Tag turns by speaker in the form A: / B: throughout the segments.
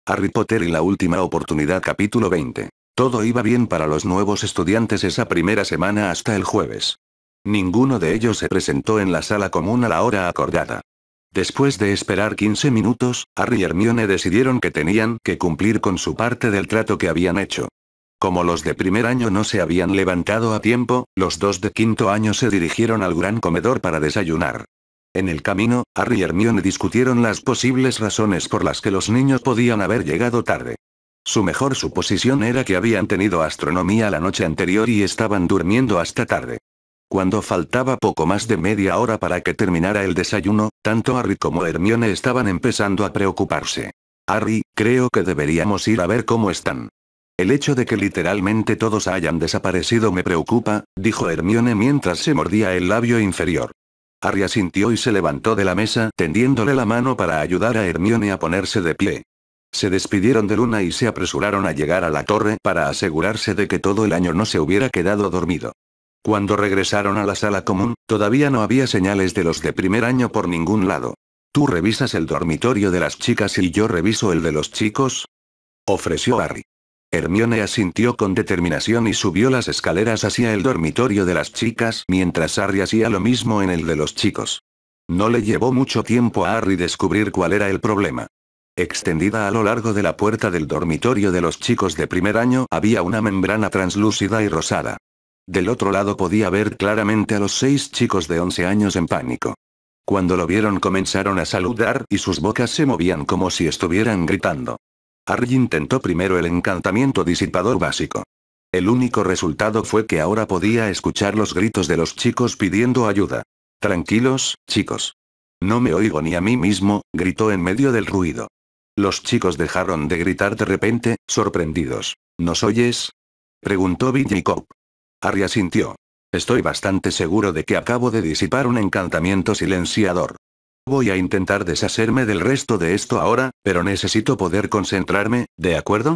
A: Harry Potter y la última oportunidad capítulo 20. Todo iba bien para los nuevos estudiantes esa primera semana hasta el jueves. Ninguno de ellos se presentó en la sala común a la hora acordada. Después de esperar 15 minutos, Harry y Hermione decidieron que tenían que cumplir con su parte del trato que habían hecho. Como los de primer año no se habían levantado a tiempo, los dos de quinto año se dirigieron al gran comedor para desayunar. En el camino, Harry y Hermione discutieron las posibles razones por las que los niños podían haber llegado tarde. Su mejor suposición era que habían tenido astronomía la noche anterior y estaban durmiendo hasta tarde. Cuando faltaba poco más de media hora para que terminara el desayuno, tanto Harry como Hermione estaban empezando a preocuparse. Harry, creo que deberíamos ir a ver cómo están. El hecho de que literalmente todos hayan desaparecido me preocupa, dijo Hermione mientras se mordía el labio inferior. Harry asintió y se levantó de la mesa tendiéndole la mano para ayudar a Hermione a ponerse de pie. Se despidieron de Luna y se apresuraron a llegar a la torre para asegurarse de que todo el año no se hubiera quedado dormido. Cuando regresaron a la sala común, todavía no había señales de los de primer año por ningún lado. ¿Tú revisas el dormitorio de las chicas y yo reviso el de los chicos?, ofreció Harry. Hermione asintió con determinación y subió las escaleras hacia el dormitorio de las chicas mientras Harry hacía lo mismo en el de los chicos. No le llevó mucho tiempo a Harry descubrir cuál era el problema. Extendida a lo largo de la puerta del dormitorio de los chicos de primer año había una membrana translúcida y rosada. Del otro lado podía ver claramente a los 6 chicos de 11 años en pánico. Cuando lo vieron comenzaron a saludar y sus bocas se movían como si estuvieran gritando. Harry intentó primero el encantamiento disipador básico. El único resultado fue que ahora podía escuchar los gritos de los chicos pidiendo ayuda. Tranquilos, chicos. No me oigo ni a mí mismo, gritó en medio del ruido. Los chicos dejaron de gritar de repente, sorprendidos. ¿Nos oyes?, preguntó Billy Cop. Harry asintió. Estoy bastante seguro de que acabo de disipar un encantamiento silenciador. Voy a intentar deshacerme del resto de esto ahora, pero necesito poder concentrarme, ¿de acuerdo?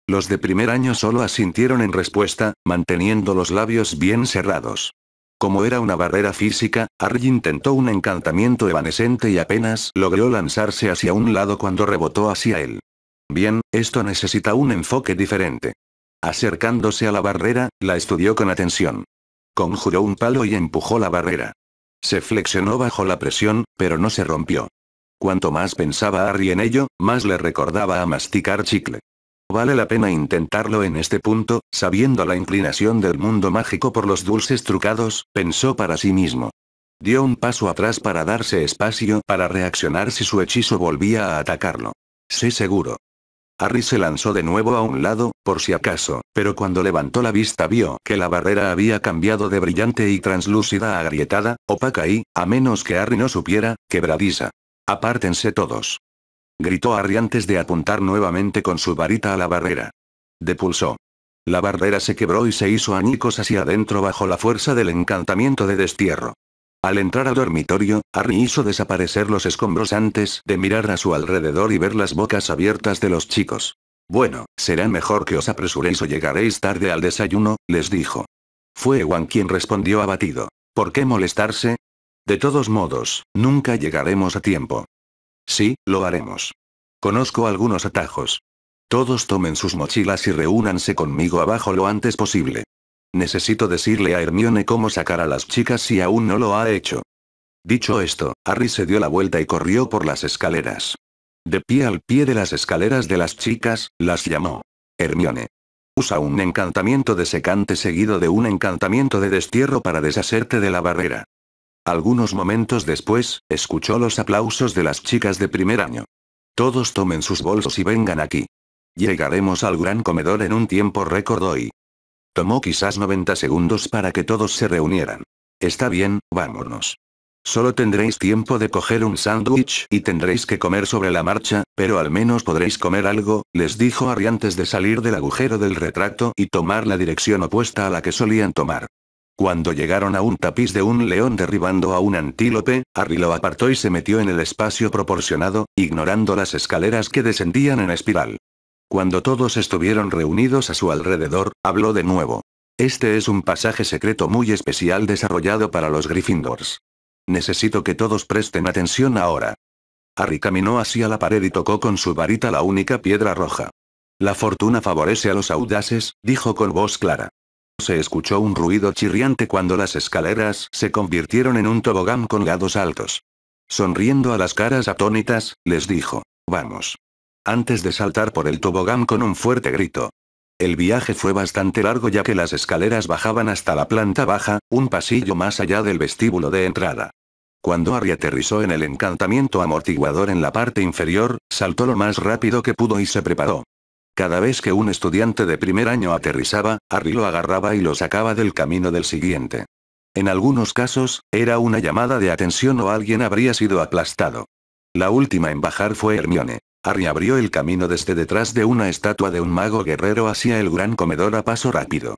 A: Los de primer año solo asintieron en respuesta, manteniendo los labios bien cerrados. Como era una barrera física, Harry intentó un encantamiento evanescente y apenas logró lanzarse hacia un lado cuando rebotó hacia él. Bien, esto necesita un enfoque diferente. Acercándose a la barrera, la estudió con atención. Conjuró un palo y empujó la barrera. Se flexionó bajo la presión, pero no se rompió. Cuanto más pensaba Harry en ello, más le recordaba a masticar chicle. Vale la pena intentarlo en este punto, sabiendo la inclinación del mundo mágico por los dulces trucados, pensó para sí mismo. Dio un paso atrás para darse espacio para reaccionar si su hechizo volvía a atacarlo. Sé seguro. Harry se lanzó de nuevo a un lado, por si acaso, pero cuando levantó la vista vio que la barrera había cambiado de brillante y translúcida a agrietada, opaca y, a menos que Harry no supiera, quebradiza. «Apártense todos», gritó Harry antes de apuntar nuevamente con su varita a la barrera. Depulsó. La barrera se quebró y se hizo añicos hacia adentro bajo la fuerza del encantamiento de destierro. Al entrar al dormitorio, Harry hizo desaparecer los escombros antes de mirar a su alrededor y ver las bocas abiertas de los chicos. Bueno, será mejor que os apresuréis o llegaréis tarde al desayuno, les dijo. Fue Ewan quien respondió abatido. ¿Por qué molestarse? De todos modos, nunca llegaremos a tiempo. Sí, lo haremos. Conozco algunos atajos. Todos tomen sus mochilas y reúnanse conmigo abajo lo antes posible. Necesito decirle a Hermione cómo sacar a las chicas si aún no lo ha hecho. Dicho esto, Harry se dio la vuelta y corrió por las escaleras. De pie al pie de las escaleras de las chicas, las llamó. Hermione. Usa un encantamiento desecante seguido de un encantamiento de destierro para deshacerte de la barrera. Algunos momentos después, escuchó los aplausos de las chicas de primer año. Todos tomen sus bolsos y vengan aquí. Llegaremos al gran comedor en un tiempo récord hoy. Tomó quizás 90 segundos para que todos se reunieran. Está bien, vámonos. Solo tendréis tiempo de coger un sándwich y tendréis que comer sobre la marcha, pero al menos podréis comer algo, les dijo Harry antes de salir del agujero del retracto y tomar la dirección opuesta a la que solían tomar. Cuando llegaron a un tapiz de un león derribando a un antílope, Harry lo apartó y se metió en el espacio proporcionado, ignorando las escaleras que descendían en espiral. Cuando todos estuvieron reunidos a su alrededor, habló de nuevo. Este es un pasaje secreto muy especial desarrollado para los Gryffindors. Necesito que todos presten atención ahora. Harry caminó hacia la pared y tocó con su varita la única piedra roja. La fortuna favorece a los audaces, dijo con voz clara. Se escuchó un ruido chirriante cuando las escaleras se convirtieron en un tobogán con lados altos. Sonriendo a las caras atónitas, les dijo, vamos. Antes de saltar por el tobogán con un fuerte grito. El viaje fue bastante largo ya que las escaleras bajaban hasta la planta baja, un pasillo más allá del vestíbulo de entrada. Cuando Harry aterrizó en el encantamiento amortiguador en la parte inferior, saltó lo más rápido que pudo y se preparó. Cada vez que un estudiante de primer año aterrizaba, Harry lo agarraba y lo sacaba del camino del siguiente. En algunos casos, era una llamada de atención o alguien habría sido aplastado. La última en bajar fue Hermione. Harry abrió el camino desde detrás de una estatua de un mago guerrero hacia el gran comedor a paso rápido.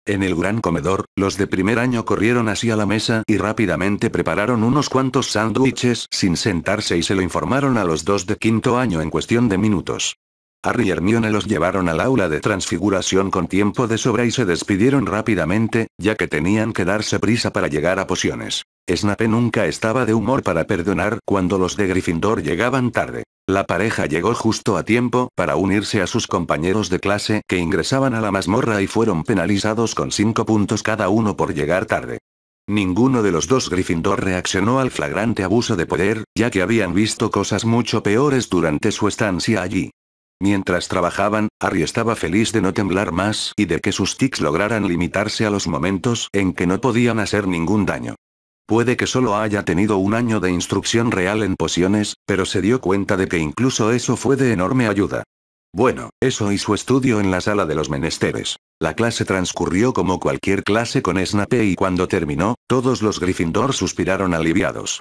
A: En el gran comedor, los de primer año corrieron hacia la mesa y rápidamente prepararon unos cuantos sándwiches sin sentarse y se lo informaron a los dos de quinto año en cuestión de minutos. Harry y Hermione los llevaron al aula de transfiguración con tiempo de sobra y se despidieron rápidamente, ya que tenían que darse prisa para llegar a pociones. Snape nunca estaba de humor para perdonar cuando los de Gryffindor llegaban tarde. La pareja llegó justo a tiempo para unirse a sus compañeros de clase que ingresaban a la mazmorra y fueron penalizados con 5 puntos cada uno por llegar tarde. Ninguno de los dos Gryffindor reaccionó al flagrante abuso de poder, ya que habían visto cosas mucho peores durante su estancia allí. Mientras trabajaban, Harry estaba feliz de no temblar más y de que sus tics lograran limitarse a los momentos en que no podían hacer ningún daño. Puede que solo haya tenido un año de instrucción real en pociones, pero se dio cuenta de que incluso eso fue de enorme ayuda. Bueno, eso y su estudio en la sala de los menesteres. La clase transcurrió como cualquier clase con Snape y cuando terminó, todos los Gryffindor suspiraron aliviados.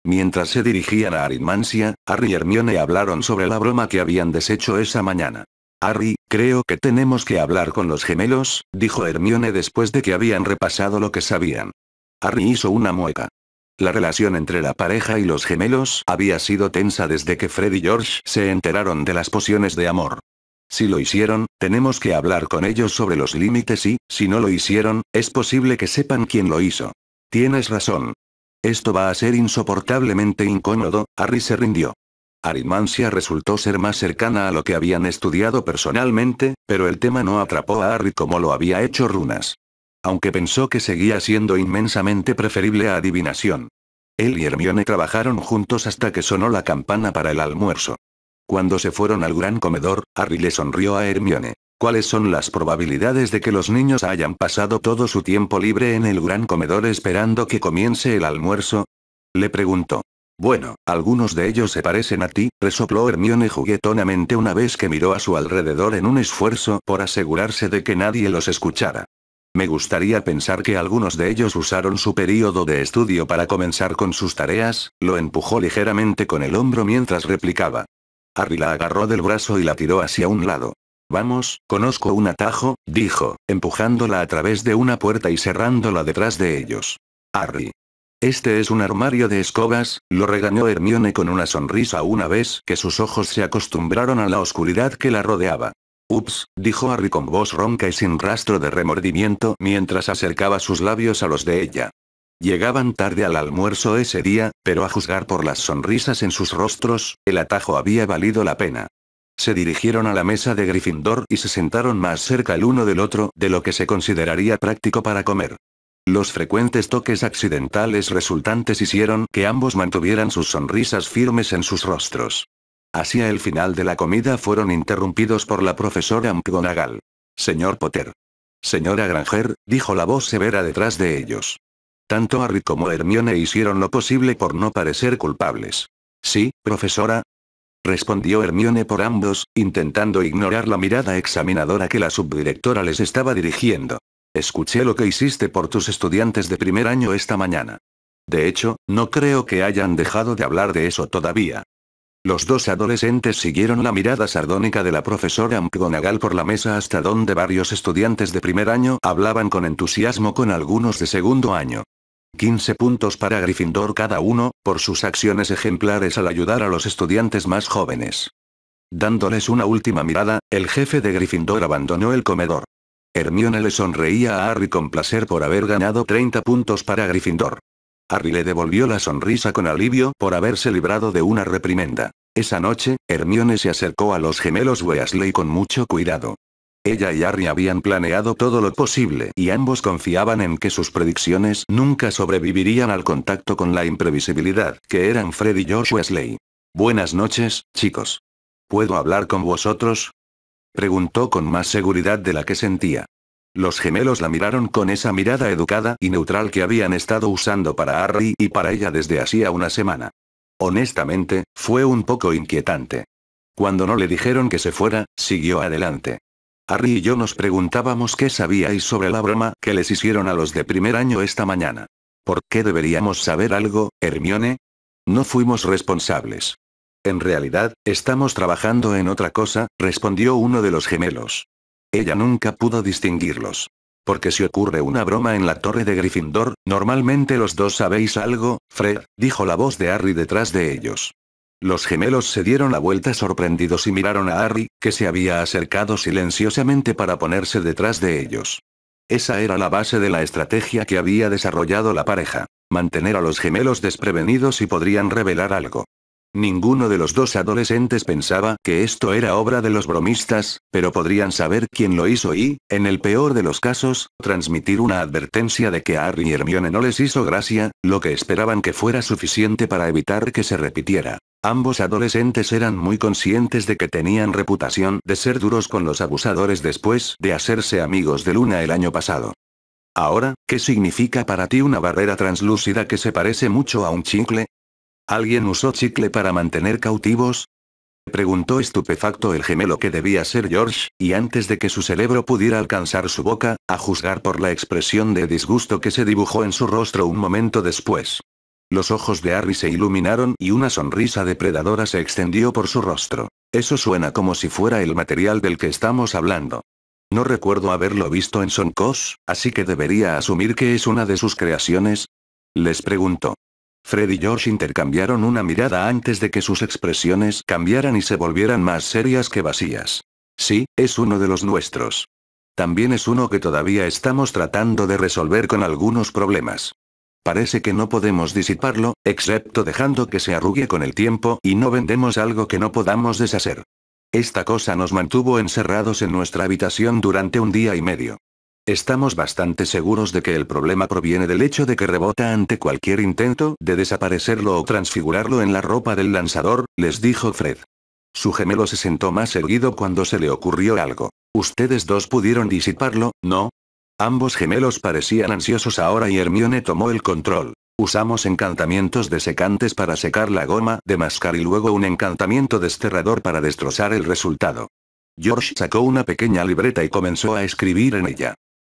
A: Mientras se dirigían a Aritmancia, Harry y Hermione hablaron sobre la broma que habían deshecho esa mañana. Harry, creo que tenemos que hablar con los gemelos, dijo Hermione después de que habían repasado lo que sabían. Harry hizo una mueca. La relación entre la pareja y los gemelos había sido tensa desde que Fred y George se enteraron de las pociones de amor. Si lo hicieron, tenemos que hablar con ellos sobre los límites y, si no lo hicieron, es posible que sepan quién lo hizo. Tienes razón. Esto va a ser insoportablemente incómodo, Harry se rindió. Aritmancia resultó ser más cercana a lo que habían estudiado personalmente, pero el tema no atrapó a Harry como lo había hecho Runas. Aunque pensó que seguía siendo inmensamente preferible a adivinación. Él y Hermione trabajaron juntos hasta que sonó la campana para el almuerzo. Cuando se fueron al gran comedor, Harry le sonrió a Hermione. ¿Cuáles son las probabilidades de que los niños hayan pasado todo su tiempo libre en el gran comedor esperando que comience el almuerzo? Le preguntó. Bueno, algunos de ellos se parecen a ti, resopló Hermione juguetonamente una vez que miró a su alrededor en un esfuerzo por asegurarse de que nadie los escuchara. Me gustaría pensar que algunos de ellos usaron su período de estudio para comenzar con sus tareas, lo empujó ligeramente con el hombro mientras replicaba. Harry la agarró del brazo y la tiró hacia un lado. Vamos, conozco un atajo, dijo, empujándola a través de una puerta y cerrándola detrás de ellos. Harry. Este es un armario de escobas, lo regañó Hermione con una sonrisa una vez que sus ojos se acostumbraron a la oscuridad que la rodeaba. Ups, dijo Harry con voz ronca y sin rastro de remordimiento mientras acercaba sus labios a los de ella. Llegaban tarde al almuerzo ese día, pero a juzgar por las sonrisas en sus rostros, el atajo había valido la pena. Se dirigieron a la mesa de Gryffindor y se sentaron más cerca el uno del otro de lo que se consideraría práctico para comer. Los frecuentes toques accidentales resultantes hicieron que ambos mantuvieran sus sonrisas firmes en sus rostros. Hacia el final de la comida fueron interrumpidos por la profesora McGonagall. Señor Potter. Señora Granger, dijo la voz severa detrás de ellos. Tanto Harry como Hermione hicieron lo posible por no parecer culpables. Sí, profesora. Respondió Hermione por ambos, intentando ignorar la mirada examinadora que la subdirectora les estaba dirigiendo. Escuché lo que hiciste por tus estudiantes de primer año esta mañana. De hecho, no creo que hayan dejado de hablar de eso todavía. Los dos adolescentes siguieron la mirada sardónica de la profesora McGonagall por la mesa hasta donde varios estudiantes de primer año hablaban con entusiasmo con algunos de segundo año. 15 puntos para Gryffindor cada uno, por sus acciones ejemplares al ayudar a los estudiantes más jóvenes. Dándoles una última mirada, el jefe de Gryffindor abandonó el comedor. Hermione le sonreía a Harry con placer por haber ganado 30 puntos para Gryffindor. Harry le devolvió la sonrisa con alivio por haberse librado de una reprimenda. Esa noche, Hermione se acercó a los gemelos Weasley con mucho cuidado. Ella y Harry habían planeado todo lo posible y ambos confiaban en que sus predicciones nunca sobrevivirían al contacto con la imprevisibilidad que eran Fred y George Weasley. Buenas noches, chicos. ¿Puedo hablar con vosotros? Preguntó con más seguridad de la que sentía. Los gemelos la miraron con esa mirada educada y neutral que habían estado usando para Harry y para ella desde hacía una semana. Honestamente, fue un poco inquietante. Cuando no le dijeron que se fuera, siguió adelante. Harry y yo nos preguntábamos qué sabíais sobre la broma que les hicieron a los de primer año esta mañana. ¿Por qué deberíamos saber algo, Hermione? No fuimos responsables. En realidad, estamos trabajando en otra cosa, respondió uno de los gemelos. Ella nunca pudo distinguirlos. Porque si ocurre una broma en la torre de Gryffindor, normalmente los dos sabéis algo, Fred, dijo la voz de Harry detrás de ellos. Los gemelos se dieron la vuelta sorprendidos y miraron a Harry, que se había acercado silenciosamente para ponerse detrás de ellos. Esa era la base de la estrategia que había desarrollado la pareja. Mantener a los gemelos desprevenidos y podrían revelar algo. Ninguno de los dos adolescentes pensaba que esto era obra de los bromistas, pero podrían saber quién lo hizo y, en el peor de los casos, transmitir una advertencia de que a Harry y Hermione no les hizo gracia, lo que esperaban que fuera suficiente para evitar que se repitiera. Ambos adolescentes eran muy conscientes de que tenían reputación de ser duros con los abusadores después de hacerse amigos de Luna el año pasado. Ahora, ¿qué significa para ti una barrera translúcida que se parece mucho a un chicle? ¿Alguien usó chicle para mantener cautivos? Preguntó estupefacto el gemelo que debía ser George, y antes de que su cerebro pudiera alcanzar su boca, a juzgar por la expresión de disgusto que se dibujó en su rostro un momento después. Los ojos de Harry se iluminaron y una sonrisa depredadora se extendió por su rostro. Eso suena como si fuera el material del que estamos hablando. No recuerdo haberlo visto en Soncos, así que debería asumir que es una de sus creaciones. Les preguntó. Fred y George intercambiaron una mirada antes de que sus expresiones cambiaran y se volvieran más serias que vacías. Sí, es uno de los nuestros. También es uno que todavía estamos tratando de resolver con algunos problemas. Parece que no podemos disiparlo, excepto dejando que se arrugue con el tiempo y no vendemos algo que no podamos deshacer. Esta cosa nos mantuvo encerrados en nuestra habitación durante un día y medio. Estamos bastante seguros de que el problema proviene del hecho de que rebota ante cualquier intento de desaparecerlo o transfigurarlo en la ropa del lanzador, les dijo Fred. Su gemelo se sentó más erguido cuando se le ocurrió algo. Ustedes dos pudieron disiparlo, ¿no? Ambos gemelos parecían ansiosos ahora y Hermione tomó el control. Usamos encantamientos desecantes para secar la goma de mascar y luego un encantamiento desterrador para destrozar el resultado. George sacó una pequeña libreta y comenzó a escribir en ella.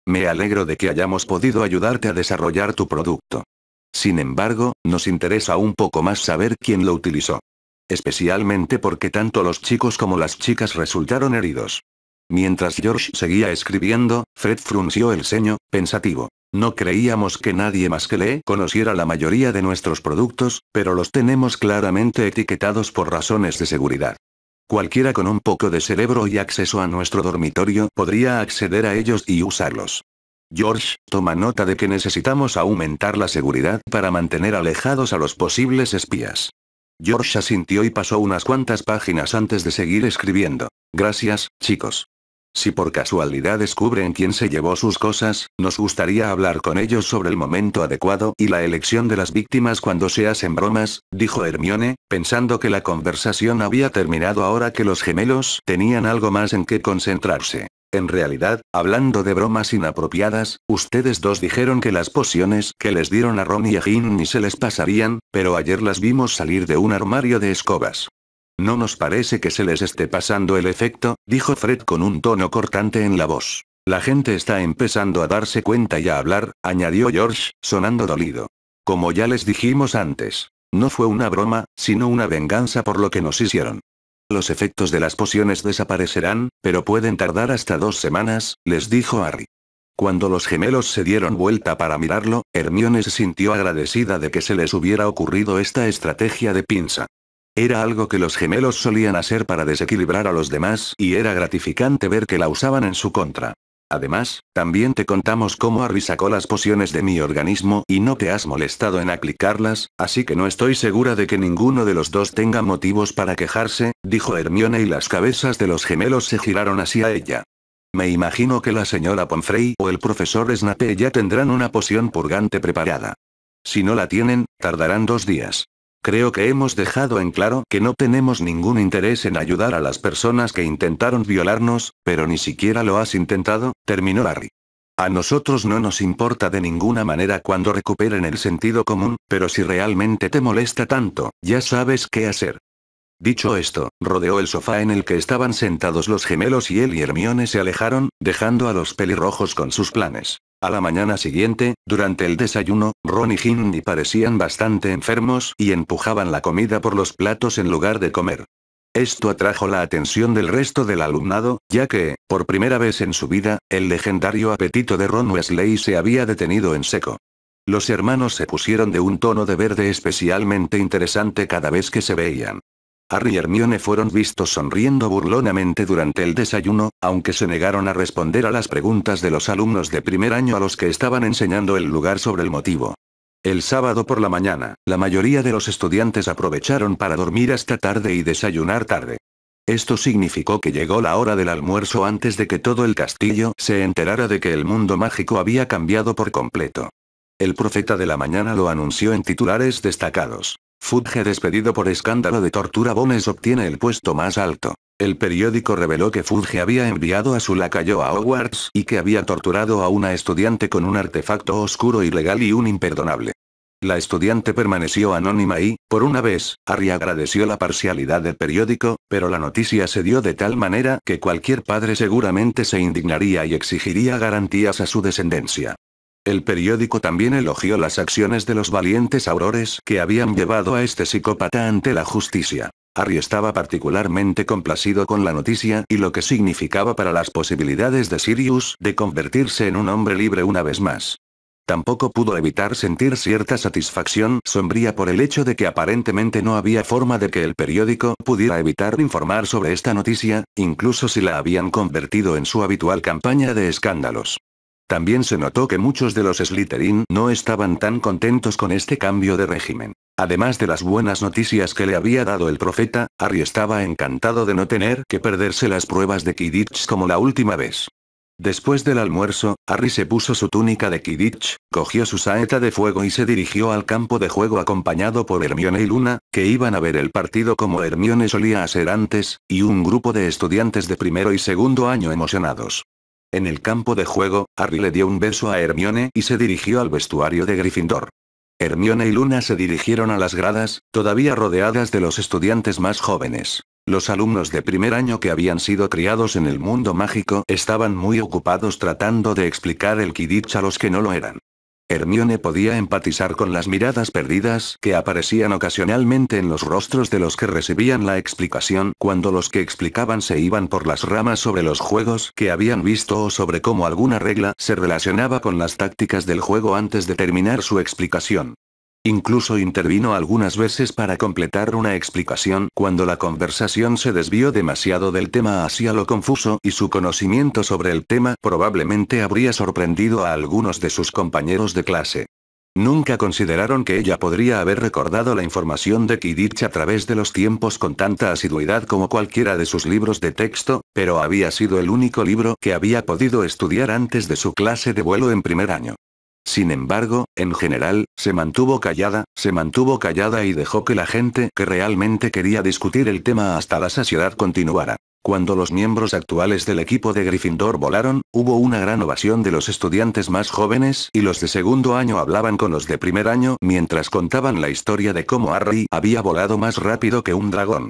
A: Me alegro de que hayamos podido ayudarte a desarrollar tu producto. Sin embargo, nos interesa un poco más saber quién lo utilizó. Especialmente porque tanto los chicos como las chicas resultaron heridos. Mientras George seguía escribiendo, Fred frunció el ceño, pensativo. No creíamos que nadie más que Lee conociera la mayoría de nuestros productos, pero los tenemos claramente etiquetados por razones de seguridad. Cualquiera con un poco de cerebro y acceso a nuestro dormitorio podría acceder a ellos y usarlos. George, toma nota de que necesitamos aumentar la seguridad para mantener alejados a los posibles espías. George asintió y pasó unas cuantas páginas antes de seguir escribiendo. Gracias, chicos. Si por casualidad descubren quién se llevó sus cosas, nos gustaría hablar con ellos sobre el momento adecuado y la elección de las víctimas cuando se hacen bromas, dijo Hermione, pensando que la conversación había terminado ahora que los gemelos tenían algo más en que concentrarse. En realidad, hablando de bromas inapropiadas, ustedes dos dijeron que las pociones que les dieron a Ron y a Ginny se les pasarían, pero ayer las vimos salir de un armario de escobas. No nos parece que se les esté pasando el efecto, dijo Fred con un tono cortante en la voz. La gente está empezando a darse cuenta y a hablar, añadió George, sonando dolido. Como ya les dijimos antes, no fue una broma, sino una venganza por lo que nos hicieron. Los efectos de las pociones desaparecerán, pero pueden tardar hasta 2 semanas, les dijo Harry. Cuando los gemelos se dieron vuelta para mirarlo, Hermione se sintió agradecida de que se les hubiera ocurrido esta estrategia de pinza. Era algo que los gemelos solían hacer para desequilibrar a los demás y era gratificante ver que la usaban en su contra. Además, también te contamos cómo Harry sacó las pociones de mi organismo y no te has molestado en aplicarlas, así que no estoy segura de que ninguno de los dos tenga motivos para quejarse, dijo Hermione y las cabezas de los gemelos se giraron hacia ella. Me imagino que la señora Pomfrey o el profesor Snape ya tendrán una poción purgante preparada. Si no la tienen, tardarán 2 días. Creo que hemos dejado en claro que no tenemos ningún interés en ayudar a las personas que intentaron violarnos, pero ni siquiera lo has intentado, terminó Harry. A nosotros no nos importa de ninguna manera cuando recuperen el sentido común, pero si realmente te molesta tanto, ya sabes qué hacer. Dicho esto, rodeó el sofá en el que estaban sentados los gemelos y él y Hermione se alejaron, dejando a los pelirrojos con sus planes. A la mañana siguiente, durante el desayuno, Ron y Ginny parecían bastante enfermos y empujaban la comida por los platos en lugar de comer. Esto atrajo la atención del resto del alumnado, ya que, por primera vez en su vida, el legendario apetito de Ron Weasley se había detenido en seco. Los hermanos se pusieron de un tono de verde especialmente interesante cada vez que se veían. Harry y Hermione fueron vistos sonriendo burlonamente durante el desayuno, aunque se negaron a responder a las preguntas de los alumnos de primer año a los que estaban enseñando el lugar sobre el motivo. El sábado por la mañana, la mayoría de los estudiantes aprovecharon para dormir hasta tarde y desayunar tarde. Esto significó que llegó la hora del almuerzo antes de que todo el castillo se enterara de que el mundo mágico había cambiado por completo. El profeta de la mañana lo anunció en titulares destacados. Fudge despedido por escándalo de tortura. Bones obtiene el puesto más alto. El periódico reveló que Fudge había enviado a su lacayo a Hogwarts y que había torturado a una estudiante con un artefacto oscuro ilegal y un imperdonable. La estudiante permaneció anónima y, por una vez, Harry agradeció la parcialidad del periódico, pero la noticia se dio de tal manera que cualquier padre seguramente se indignaría y exigiría garantías a su descendencia. El periódico también elogió las acciones de los valientes aurores que habían llevado a este psicópata ante la justicia. Harry estaba particularmente complacido con la noticia y lo que significaba para las posibilidades de Sirius de convertirse en un hombre libre una vez más. Tampoco pudo evitar sentir cierta satisfacción sombría por el hecho de que aparentemente no había forma de que el periódico pudiera evitar informar sobre esta noticia, incluso si la habían convertido en su habitual campaña de escándalos. También se notó que muchos de los Slytherin no estaban tan contentos con este cambio de régimen. Además de las buenas noticias que le había dado el profeta, Harry estaba encantado de no tener que perderse las pruebas de Quidditch como la última vez. Después del almuerzo, Harry se puso su túnica de Quidditch, cogió su saeta de fuego y se dirigió al campo de juego acompañado por Hermione y Luna, que iban a ver el partido como Hermione solía hacer antes, y un grupo de estudiantes de primero y segundo año emocionados. En el campo de juego, Harry le dio un beso a Hermione y se dirigió al vestuario de Gryffindor. Hermione y Luna se dirigieron a las gradas, todavía rodeadas de los estudiantes más jóvenes. Los alumnos de primer año que habían sido criados en el mundo mágico estaban muy ocupados tratando de explicar el Quidditch a los que no lo eran. Hermione podía empatizar con las miradas perdidas que aparecían ocasionalmente en los rostros de los que recibían la explicación cuando los que explicaban se iban por las ramas sobre los juegos que habían visto o sobre cómo alguna regla se relacionaba con las tácticas del juego antes de terminar su explicación. Incluso intervino algunas veces para completar una explicación cuando la conversación se desvió demasiado del tema hacia lo confuso y su conocimiento sobre el tema probablemente habría sorprendido a algunos de sus compañeros de clase. Nunca consideraron que ella podría haber recordado la información de Quidditch a través de los tiempos con tanta asiduidad como cualquiera de sus libros de texto, pero había sido el único libro que había podido estudiar antes de su clase de vuelo en primer año. Sin embargo, en general, se mantuvo callada y dejó que la gente que realmente quería discutir el tema hasta la saciedad continuara. Cuando los miembros actuales del equipo de Gryffindor volaron, hubo una gran ovación de los estudiantes más jóvenes y los de segundo año hablaban con los de primer año mientras contaban la historia de cómo Harry había volado más rápido que un dragón.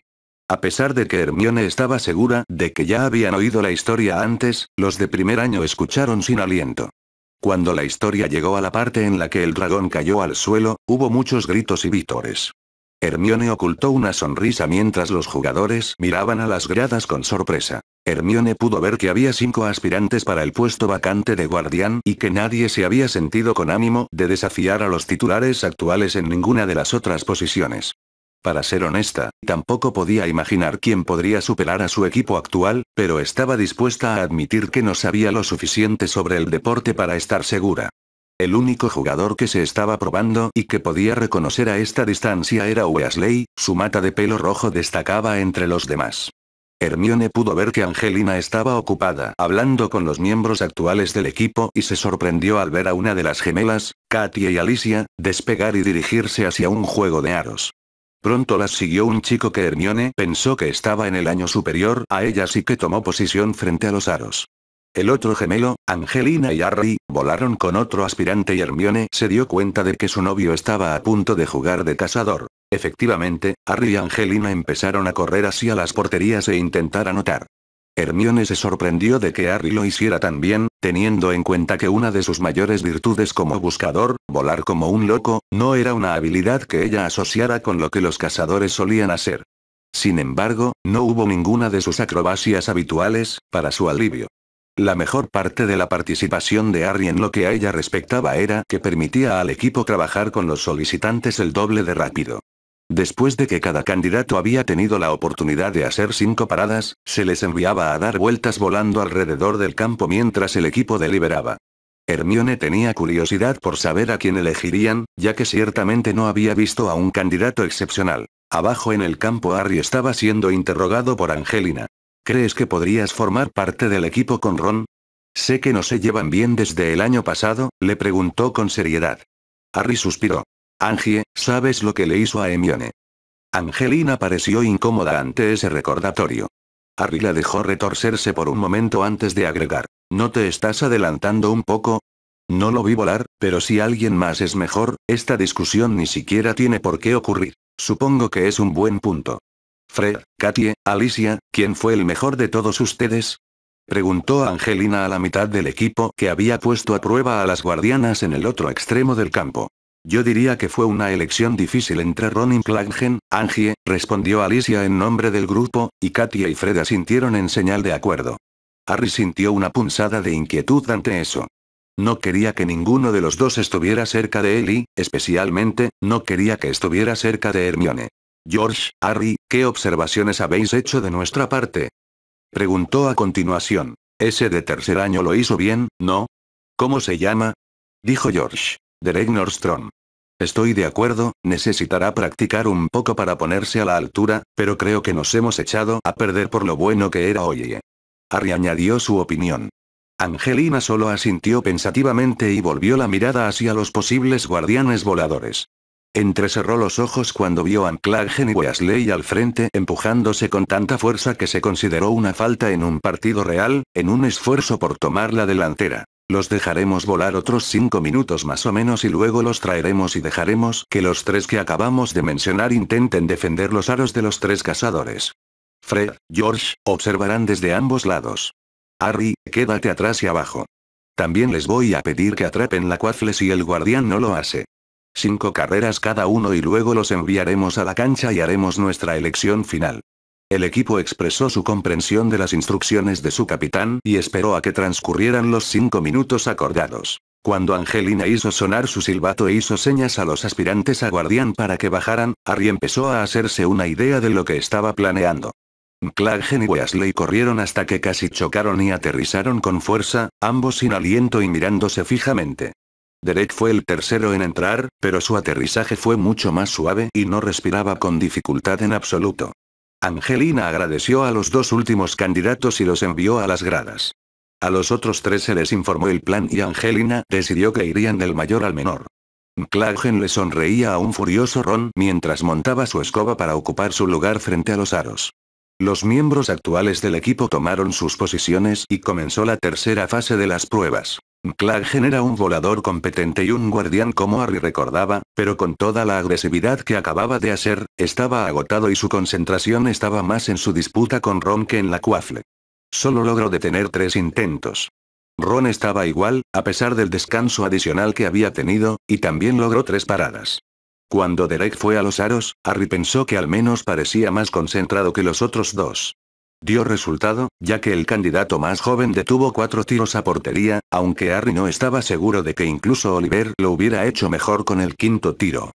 A: A pesar de que Hermione estaba segura de que ya habían oído la historia antes, los de primer año escucharon sin aliento. Cuando la historia llegó a la parte en la que el dragón cayó al suelo, hubo muchos gritos y vítores. Hermione ocultó una sonrisa mientras los jugadores miraban a las gradas con sorpresa. Hermione pudo ver que había 5 aspirantes para el puesto vacante de guardián y que nadie se había sentido con ánimo de desafiar a los titulares actuales en ninguna de las otras posiciones. Para ser honesta, tampoco podía imaginar quién podría superar a su equipo actual, pero estaba dispuesta a admitir que no sabía lo suficiente sobre el deporte para estar segura. El único jugador que se estaba probando y que podía reconocer a esta distancia era Weasley, su mata de pelo rojo destacaba entre los demás. Hermione pudo ver que Angelina estaba ocupada hablando con los miembros actuales del equipo y se sorprendió al ver a una de las gemelas, Katie y Alicia, despegar y dirigirse hacia un juego de aros. Pronto las siguió un chico que Hermione pensó que estaba en el año superior a ellas y que tomó posición frente a los aros. El otro gemelo, Angelina y Harry, volaron con otro aspirante y Hermione se dio cuenta de que su novio estaba a punto de jugar de cazador. Efectivamente, Harry y Angelina empezaron a correr hacia las porterías e intentar anotar. Hermione se sorprendió de que Harry lo hiciera tan bien, teniendo en cuenta que una de sus mayores virtudes como buscador, volar como un loco, no era una habilidad que ella asociara con lo que los cazadores solían hacer. Sin embargo, no hubo ninguna de sus acrobacias habituales, para su alivio. La mejor parte de la participación de Harry en lo que a ella respectaba era que permitía al equipo trabajar con los solicitantes el doble de rápido. Después de que cada candidato había tenido la oportunidad de hacer 5 paradas, se les enviaba a dar vueltas volando alrededor del campo mientras el equipo deliberaba. Hermione tenía curiosidad por saber a quién elegirían, ya que ciertamente no había visto a un candidato excepcional. Abajo en el campo Harry estaba siendo interrogado por Angelina. ¿Crees que podrías formar parte del equipo con Ron? Sé que no se llevan bien desde el año pasado, le preguntó con seriedad. Harry suspiró. Angie, ¿sabes lo que le hizo a Hermione? Angelina pareció incómoda ante ese recordatorio. Harry la dejó retorcerse por un momento antes de agregar. ¿No te estás adelantando un poco? No lo vi volar, pero si alguien más es mejor, esta discusión ni siquiera tiene por qué ocurrir. Supongo que es un buen punto. Fred, Katie, Alicia, ¿quién fue el mejor de todos ustedes? Preguntó Angelina a la mitad del equipo que había puesto a prueba a las guardianas en el otro extremo del campo. Yo diría que fue una elección difícil entre Ron y McLaggen, Angie, respondió Alicia en nombre del grupo, y Katie y Fred asintieron en señal de acuerdo. Harry sintió una punzada de inquietud ante eso. No quería que ninguno de los dos estuviera cerca de él y, especialmente, no quería que estuviera cerca de Hermione. George, Harry, ¿qué observaciones habéis hecho de nuestra parte? Preguntó a continuación. Ese de tercer año lo hizo bien, ¿no? ¿Cómo se llama? Dijo George. Derek Nordstrom. Estoy de acuerdo, necesitará practicar un poco para ponerse a la altura, pero creo que nos hemos echado a perder por lo bueno que era hoy. Harry añadió su opinión. Angelina solo asintió pensativamente y volvió la mirada hacia los posibles guardianes voladores. Entrecerró los ojos cuando vio a McLaggen y Weasley al frente empujándose con tanta fuerza que se consideró una falta en un partido real, en un esfuerzo por tomar la delantera. Los dejaremos volar otros 5 minutos más o menos y luego los traeremos y dejaremos que los 3 que acabamos de mencionar intenten defender los aros de los 3 cazadores. Fred, George, observarán desde ambos lados. Harry, quédate atrás y abajo. También les voy a pedir que atrapen la Quaffle si el guardián no lo hace. 5 carreras cada uno y luego los enviaremos a la cancha y haremos nuestra elección final. El equipo expresó su comprensión de las instrucciones de su capitán y esperó a que transcurrieran los 5 minutos acordados. Cuando Angelina hizo sonar su silbato e hizo señas a los aspirantes a guardián para que bajaran, Harry empezó a hacerse una idea de lo que estaba planeando. McLaggen y Weasley corrieron hasta que casi chocaron y aterrizaron con fuerza, ambos sin aliento y mirándose fijamente. Derek fue el tercero en entrar, pero su aterrizaje fue mucho más suave y no respiraba con dificultad en absoluto. Angelina agradeció a los 2 últimos candidatos y los envió a las gradas. A los otros 3 se les informó el plan y Angelina decidió que irían del mayor al menor. McLaggen le sonreía a un furioso Ron mientras montaba su escoba para ocupar su lugar frente a los aros. Los miembros actuales del equipo tomaron sus posiciones y comenzó la tercera fase de las pruebas. McLaggen era un volador competente y un guardián como Harry recordaba, pero con toda la agresividad que acababa de hacer, estaba agotado y su concentración estaba más en su disputa con Ron que en la Quaffle. Solo logró detener 3 intentos. Ron estaba igual, a pesar del descanso adicional que había tenido, y también logró 3 paradas. Cuando Derek fue a los aros, Harry pensó que al menos parecía más concentrado que los otros 2. Dio resultado, ya que el candidato más joven detuvo 4 tiros a portería, aunque Harry no estaba seguro de que incluso Oliver lo hubiera hecho mejor con el 5.º tiro.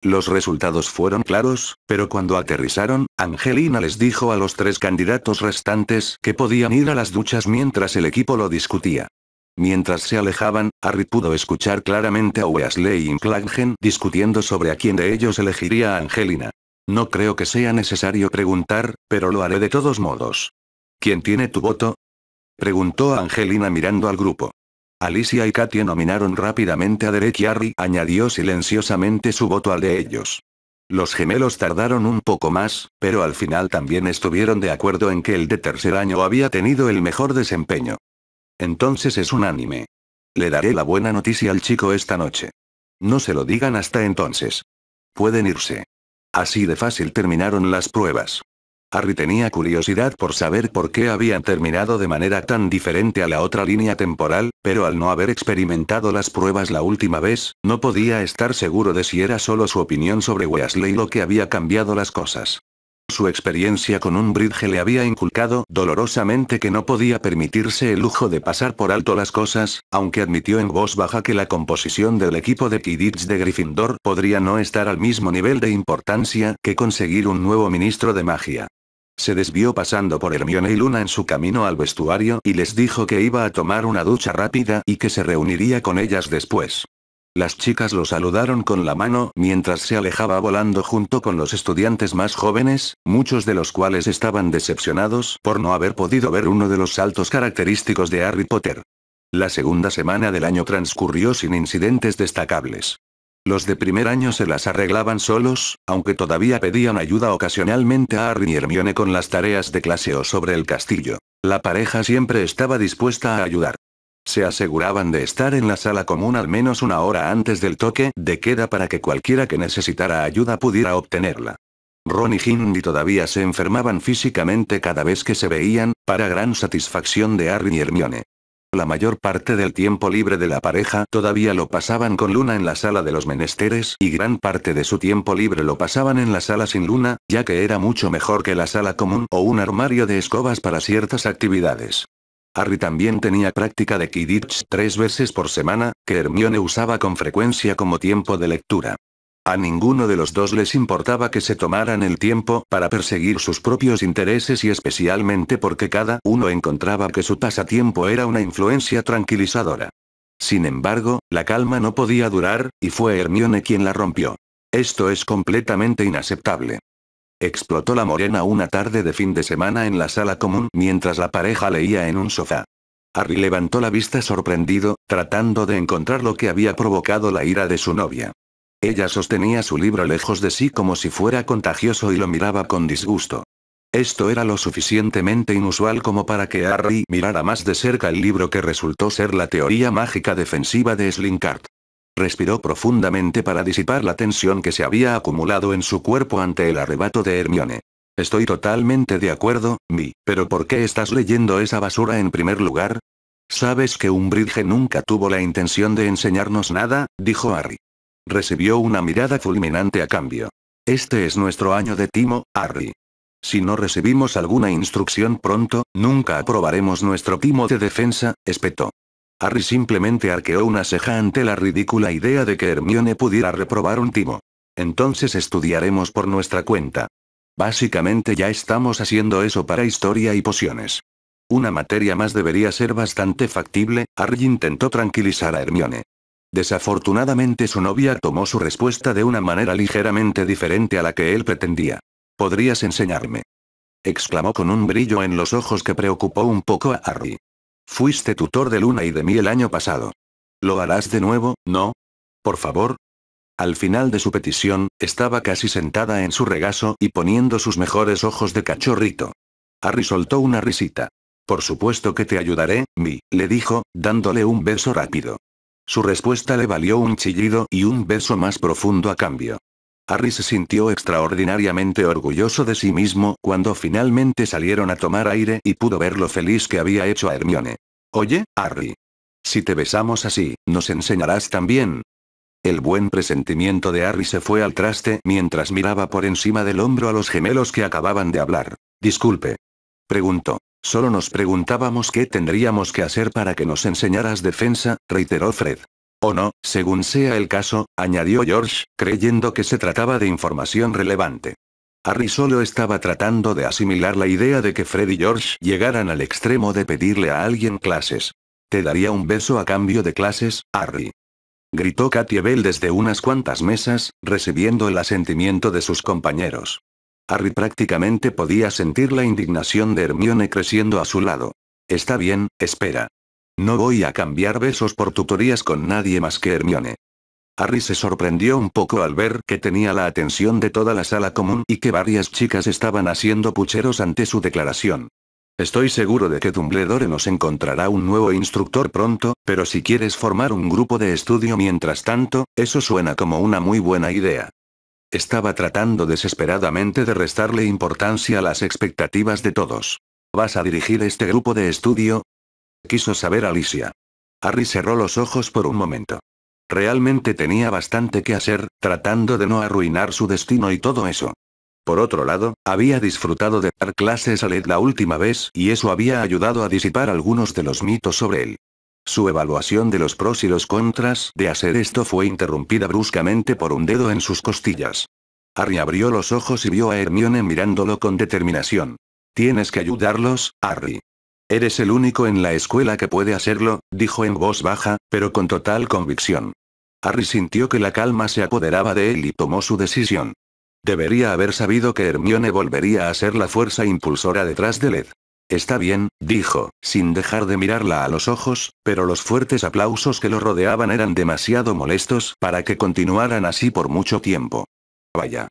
A: Los resultados fueron claros, pero cuando aterrizaron, Angelina les dijo a los 3 candidatos restantes que podían ir a las duchas mientras el equipo lo discutía. Mientras se alejaban, Harry pudo escuchar claramente a Weasley y McLaggen discutiendo sobre a quién de ellos elegiría a Angelina. No creo que sea necesario preguntar, pero lo haré de todos modos. ¿Quién tiene tu voto? Preguntó Angelina mirando al grupo. Alicia y Katia nominaron rápidamente a Derek y Harry añadió silenciosamente su voto al de ellos. Los gemelos tardaron un poco más, pero al final también estuvieron de acuerdo en que el de tercer año había tenido el mejor desempeño. Entonces es unánime. Le daré la buena noticia al chico esta noche. No se lo digan hasta entonces. Pueden irse. Así de fácil terminaron las pruebas. Harry tenía curiosidad por saber por qué habían terminado de manera tan diferente a la otra línea temporal, pero al no haber experimentado las pruebas la última vez, no podía estar seguro de si era solo su opinión sobre Weasley lo que había cambiado las cosas. Su experiencia con Umbridge le había inculcado dolorosamente que no podía permitirse el lujo de pasar por alto las cosas, aunque admitió en voz baja que la composición del equipo de Quidditch de Gryffindor podría no estar al mismo nivel de importancia que conseguir un nuevo ministro de magia. Se desvió pasando por Hermione y Luna en su camino al vestuario y les dijo que iba a tomar una ducha rápida y que se reuniría con ellas después. Las chicas lo saludaron con la mano mientras se alejaba volando junto con los estudiantes más jóvenes, muchos de los cuales estaban decepcionados por no haber podido ver uno de los saltos característicos de Harry Potter. La segunda semana del año transcurrió sin incidentes destacables. Los de primer año se las arreglaban solos, aunque todavía pedían ayuda ocasionalmente a Harry y Hermione con las tareas de clase o sobre el castillo. La pareja siempre estaba dispuesta a ayudar. Se aseguraban de estar en la sala común al menos una hora antes del toque de queda para que cualquiera que necesitara ayuda pudiera obtenerla. Ron y Ginny todavía se enfermaban físicamente cada vez que se veían, para gran satisfacción de Harry y Hermione. La mayor parte del tiempo libre de la pareja todavía lo pasaban con Luna en la sala de los menesteres y gran parte de su tiempo libre lo pasaban en la sala sin Luna, ya que era mucho mejor que la sala común o un armario de escobas para ciertas actividades. Harry también tenía práctica de Quidditch 3 veces por semana, que Hermione usaba con frecuencia como tiempo de lectura. A ninguno de los dos les importaba que se tomaran el tiempo para perseguir sus propios intereses y especialmente porque cada uno encontraba que su pasatiempo era una influencia tranquilizadora. Sin embargo, la calma no podía durar, y fue Hermione quien la rompió. Esto es completamente inaceptable. Explotó la morena una tarde de fin de semana en la sala común mientras la pareja leía en un sofá. Harry levantó la vista sorprendido, tratando de encontrar lo que había provocado la ira de su novia. Ella sostenía su libro lejos de sí como si fuera contagioso y lo miraba con disgusto. Esto era lo suficientemente inusual como para que Harry mirara más de cerca el libro que resultó ser la teoría mágica defensiva de Slynkard. Respiró profundamente para disipar la tensión que se había acumulado en su cuerpo ante el arrebato de Hermione. Estoy totalmente de acuerdo, pero ¿por qué estás leyendo esa basura en primer lugar? Sabes que Umbridge nunca tuvo la intención de enseñarnos nada, dijo Harry. Recibió una mirada fulminante a cambio. Este es nuestro año de timo, Harry. Si no recibimos alguna instrucción pronto, nunca aprobaremos nuestro timo de defensa, espetó. Harry simplemente arqueó una ceja ante la ridícula idea de que Hermione pudiera reprobar un timo. Entonces estudiaremos por nuestra cuenta. Básicamente ya estamos haciendo eso para historia y pociones. Una materia más debería ser bastante factible, Harry intentó tranquilizar a Hermione. Desafortunadamente su novia tomó su respuesta de una manera ligeramente diferente a la que él pretendía. ¿Podrías enseñarme?, exclamó con un brillo en los ojos que preocupó un poco a Harry. Fuiste tutor de Luna y de mí el año pasado. ¿Lo harás de nuevo, no? Por favor. Al final de su petición, estaba casi sentada en su regazo y poniendo sus mejores ojos de cachorrito. Harry soltó una risita. Por supuesto que te ayudaré, le dijo, dándole un beso rápido. Su respuesta le valió un chillido y un beso más profundo a cambio. Harry se sintió extraordinariamente orgulloso de sí mismo cuando finalmente salieron a tomar aire y pudo ver lo feliz que había hecho a Hermione. Oye, Harry. Si te besamos así, ¿nos enseñarás también? El buen presentimiento de Harry se fue al traste mientras miraba por encima del hombro a los gemelos que acababan de hablar. Disculpe. Preguntó. Solo nos preguntábamos qué tendríamos que hacer para que nos enseñaras defensa, reiteró Fred. O no, según sea el caso, añadió George, creyendo que se trataba de información relevante. Harry solo estaba tratando de asimilar la idea de que Fred y George llegaran al extremo de pedirle a alguien clases. Te daría un beso a cambio de clases, Harry. Gritó Katie Bell desde unas cuantas mesas, recibiendo el asentimiento de sus compañeros. Harry prácticamente podía sentir la indignación de Hermione creciendo a su lado. Está bien, espera. No voy a cambiar besos por tutorías con nadie más que Hermione. Harry se sorprendió un poco al ver que tenía la atención de toda la sala común y que varias chicas estaban haciendo pucheros ante su declaración. Estoy seguro de que Dumbledore nos encontrará un nuevo instructor pronto, pero si quieres formar un grupo de estudio mientras tanto, eso suena como una muy buena idea. Estaba tratando desesperadamente de restarle importancia a las expectativas de todos. ¿Vas a dirigir este grupo de estudio? Quiso saber Alicia. Harry cerró los ojos por un momento. Realmente tenía bastante que hacer, tratando de no arruinar su destino y todo eso. Por otro lado, había disfrutado de dar clases a Led la última vez y eso había ayudado a disipar algunos de los mitos sobre él. Su evaluación de los pros y los contras de hacer esto fue interrumpida bruscamente por un dedo en sus costillas. Harry abrió los ojos y vio a Hermione mirándolo con determinación. Tienes que ayudarlos, Harry. Eres el único en la escuela que puede hacerlo, dijo en voz baja, pero con total convicción. Harry sintió que la calma se apoderaba de él y tomó su decisión. Debería haber sabido que Hermione volvería a ser la fuerza impulsora detrás de Led. Está bien, dijo, sin dejar de mirarla a los ojos, pero los fuertes aplausos que lo rodeaban eran demasiado molestos para que continuaran así por mucho tiempo. Vaya.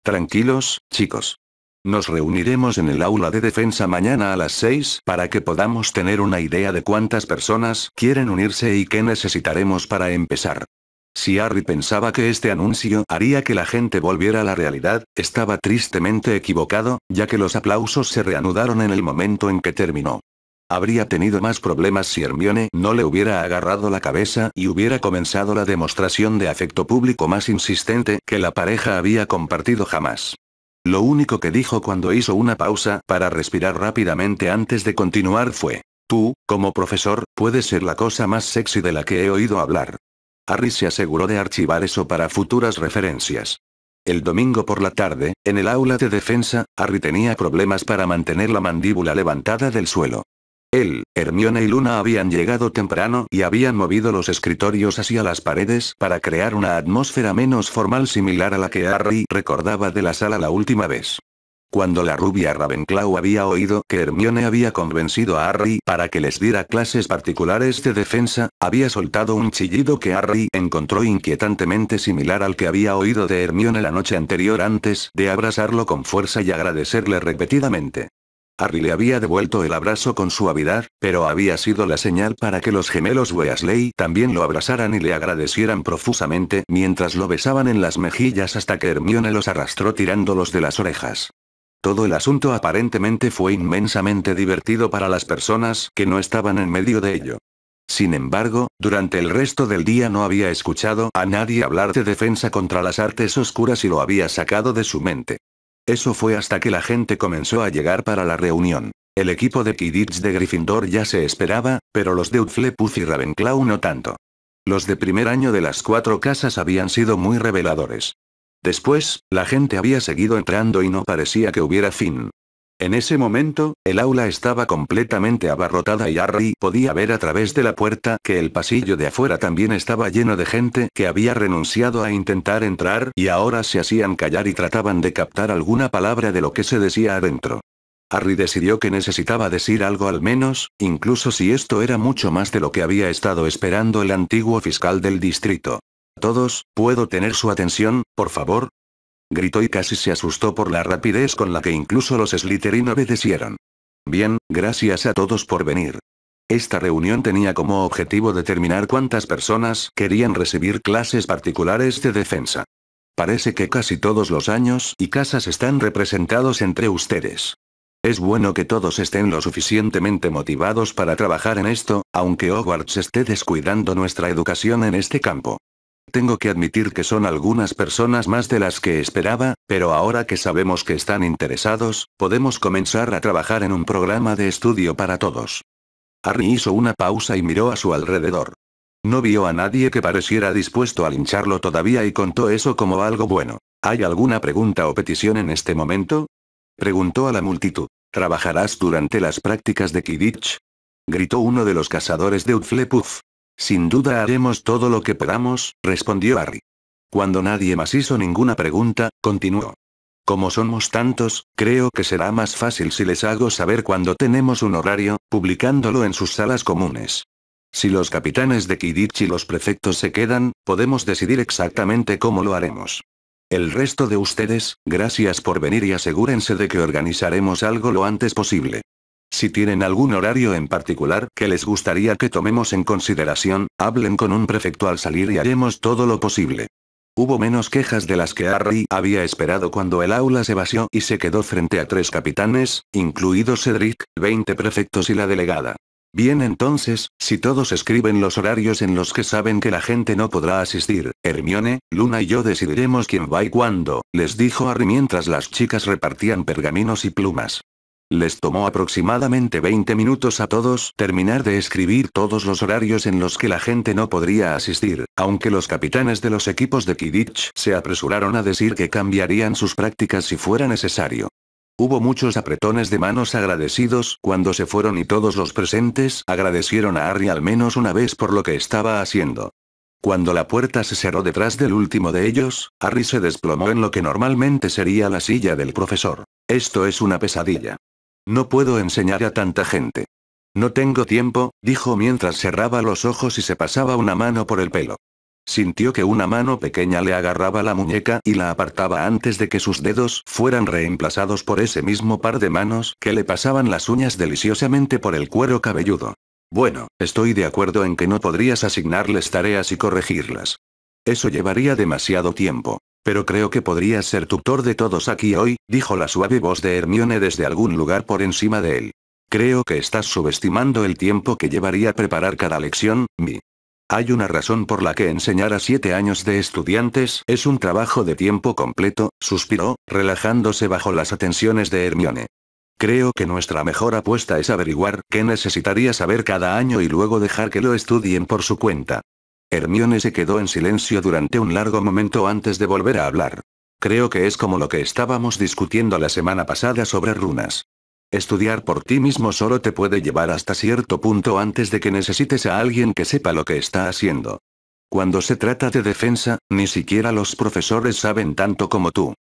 A: Tranquilos, chicos. Nos reuniremos en el aula de defensa mañana a las 6 para que podamos tener una idea de cuántas personas quieren unirse y qué necesitaremos para empezar. Si Harry pensaba que este anuncio haría que la gente volviera a la realidad, estaba tristemente equivocado, ya que los aplausos se reanudaron en el momento en que terminó. Habría tenido más problemas si Hermione no le hubiera agarrado la cabeza y hubiera comenzado la demostración de afecto público más insistente que la pareja había compartido jamás. Lo único que dijo cuando hizo una pausa para respirar rápidamente antes de continuar fue: tú, como profesor, puedes ser la cosa más sexy de la que he oído hablar. Harry se aseguró de archivar eso para futuras referencias. El domingo por la tarde, en el aula de defensa, Harry tenía problemas para mantener la mandíbula levantada del suelo. Él, Hermione y Luna habían llegado temprano y habían movido los escritorios hacia las paredes para crear una atmósfera menos formal similar a la que Harry recordaba de la sala la última vez. Cuando la rubia Ravenclaw había oído que Hermione había convencido a Harry para que les diera clases particulares de defensa, había soltado un chillido que Harry encontró inquietantemente similar al que había oído de Hermione la noche anterior antes de abrazarlo con fuerza y agradecerle repetidamente. Harry le había devuelto el abrazo con suavidad, pero había sido la señal para que los gemelos Weasley también lo abrazaran y le agradecieran profusamente mientras lo besaban en las mejillas hasta que Hermione los arrastró tirándolos de las orejas. Todo el asunto aparentemente fue inmensamente divertido para las personas que no estaban en medio de ello. Sin embargo, durante el resto del día no había escuchado a nadie hablar de defensa contra las artes oscuras y lo había sacado de su mente. Eso fue hasta que la gente comenzó a llegar para la reunión. El equipo de Quidditch de Gryffindor ya se esperaba, pero los de Hufflepuff y Ravenclaw no tanto. Los de primer año de las 4 casas habían sido muy reveladores. Después, la gente había seguido entrando y no parecía que hubiera fin. En ese momento, el aula estaba completamente abarrotada y Harry podía ver a través de la puerta que el pasillo de afuera también estaba lleno de gente que había renunciado a intentar entrar y ahora se hacían callar y trataban de captar alguna palabra de lo que se decía adentro. Harry decidió que necesitaba decir algo al menos, incluso si esto era mucho más de lo que había estado esperando el antiguo fiscal del distrito. Todos, ¿puedo tener su atención, por favor? Gritó y casi se asustó por la rapidez con la que incluso los Slytherin obedecieron. Bien, gracias a todos por venir. Esta reunión tenía como objetivo determinar cuántas personas querían recibir clases particulares de defensa. Parece que casi todos los años y casas están representados entre ustedes. Es bueno que todos estén lo suficientemente motivados para trabajar en esto, aunque Hogwarts esté descuidando nuestra educación en este campo. Tengo que admitir que son algunas personas más de las que esperaba, pero ahora que sabemos que están interesados, podemos comenzar a trabajar en un programa de estudio para todos. Harry hizo una pausa y miró a su alrededor. No vio a nadie que pareciera dispuesto a lincharlo todavía y contó eso como algo bueno. ¿Hay alguna pregunta o petición en este momento? Preguntó a la multitud. ¿Trabajarás durante las prácticas de Quidditch? Gritó uno de los cazadores de Hufflepuff. Sin duda haremos todo lo que podamos, respondió Harry. Cuando nadie más hizo ninguna pregunta, continuó. Como somos tantos, creo que será más fácil si les hago saber cuando tenemos un horario, publicándolo en sus salas comunes. Si los capitanes de Quidditch y los prefectos se quedan, podemos decidir exactamente cómo lo haremos. El resto de ustedes, gracias por venir y asegúrense de que organizaremos algo lo antes posible. Si tienen algún horario en particular que les gustaría que tomemos en consideración, hablen con un prefecto al salir y haremos todo lo posible. Hubo menos quejas de las que Harry había esperado cuando el aula se vació y se quedó frente a 3 capitanes, incluidos Cedric, 20 prefectos y la delegada. Bien, entonces, si todos escriben los horarios en los que saben que la gente no podrá asistir, Hermione, Luna y yo decidiremos quién va y cuándo, les dijo Harry mientras las chicas repartían pergaminos y plumas. Les tomó aproximadamente 20 minutos a todos terminar de escribir todos los horarios en los que la gente no podría asistir, aunque los capitanes de los equipos de Quidditch se apresuraron a decir que cambiarían sus prácticas si fuera necesario. Hubo muchos apretones de manos agradecidos cuando se fueron y todos los presentes agradecieron a Harry al menos una vez por lo que estaba haciendo. Cuando la puerta se cerró detrás del último de ellos, Harry se desplomó en lo que normalmente sería la silla del profesor. Esto es una pesadilla. No puedo enseñar a tanta gente. No tengo tiempo, dijo mientras cerraba los ojos y se pasaba una mano por el pelo. Sintió que una mano pequeña le agarraba la muñeca y la apartaba antes de que sus dedos fueran reemplazados por ese mismo par de manos que le pasaban las uñas deliciosamente por el cuero cabelludo. Bueno, estoy de acuerdo en que no podrías asignarles tareas y corregirlas. Eso llevaría demasiado tiempo. Pero creo que podrías ser tutor de todos aquí hoy, dijo la suave voz de Hermione desde algún lugar por encima de él. Creo que estás subestimando el tiempo que llevaría preparar cada lección, Mi. Hay una razón por la que enseñar a 7 años de estudiantes es un trabajo de tiempo completo, suspiró, relajándose bajo las atenciones de Hermione. Creo que nuestra mejor apuesta es averiguar qué necesitaría saber cada año y luego dejar que lo estudien por su cuenta. Hermione se quedó en silencio durante un largo momento antes de volver a hablar. Creo que es como lo que estábamos discutiendo la semana pasada sobre runas. Estudiar por ti mismo solo te puede llevar hasta cierto punto antes de que necesites a alguien que sepa lo que está haciendo. Cuando se trata de defensa, ni siquiera los profesores saben tanto como tú.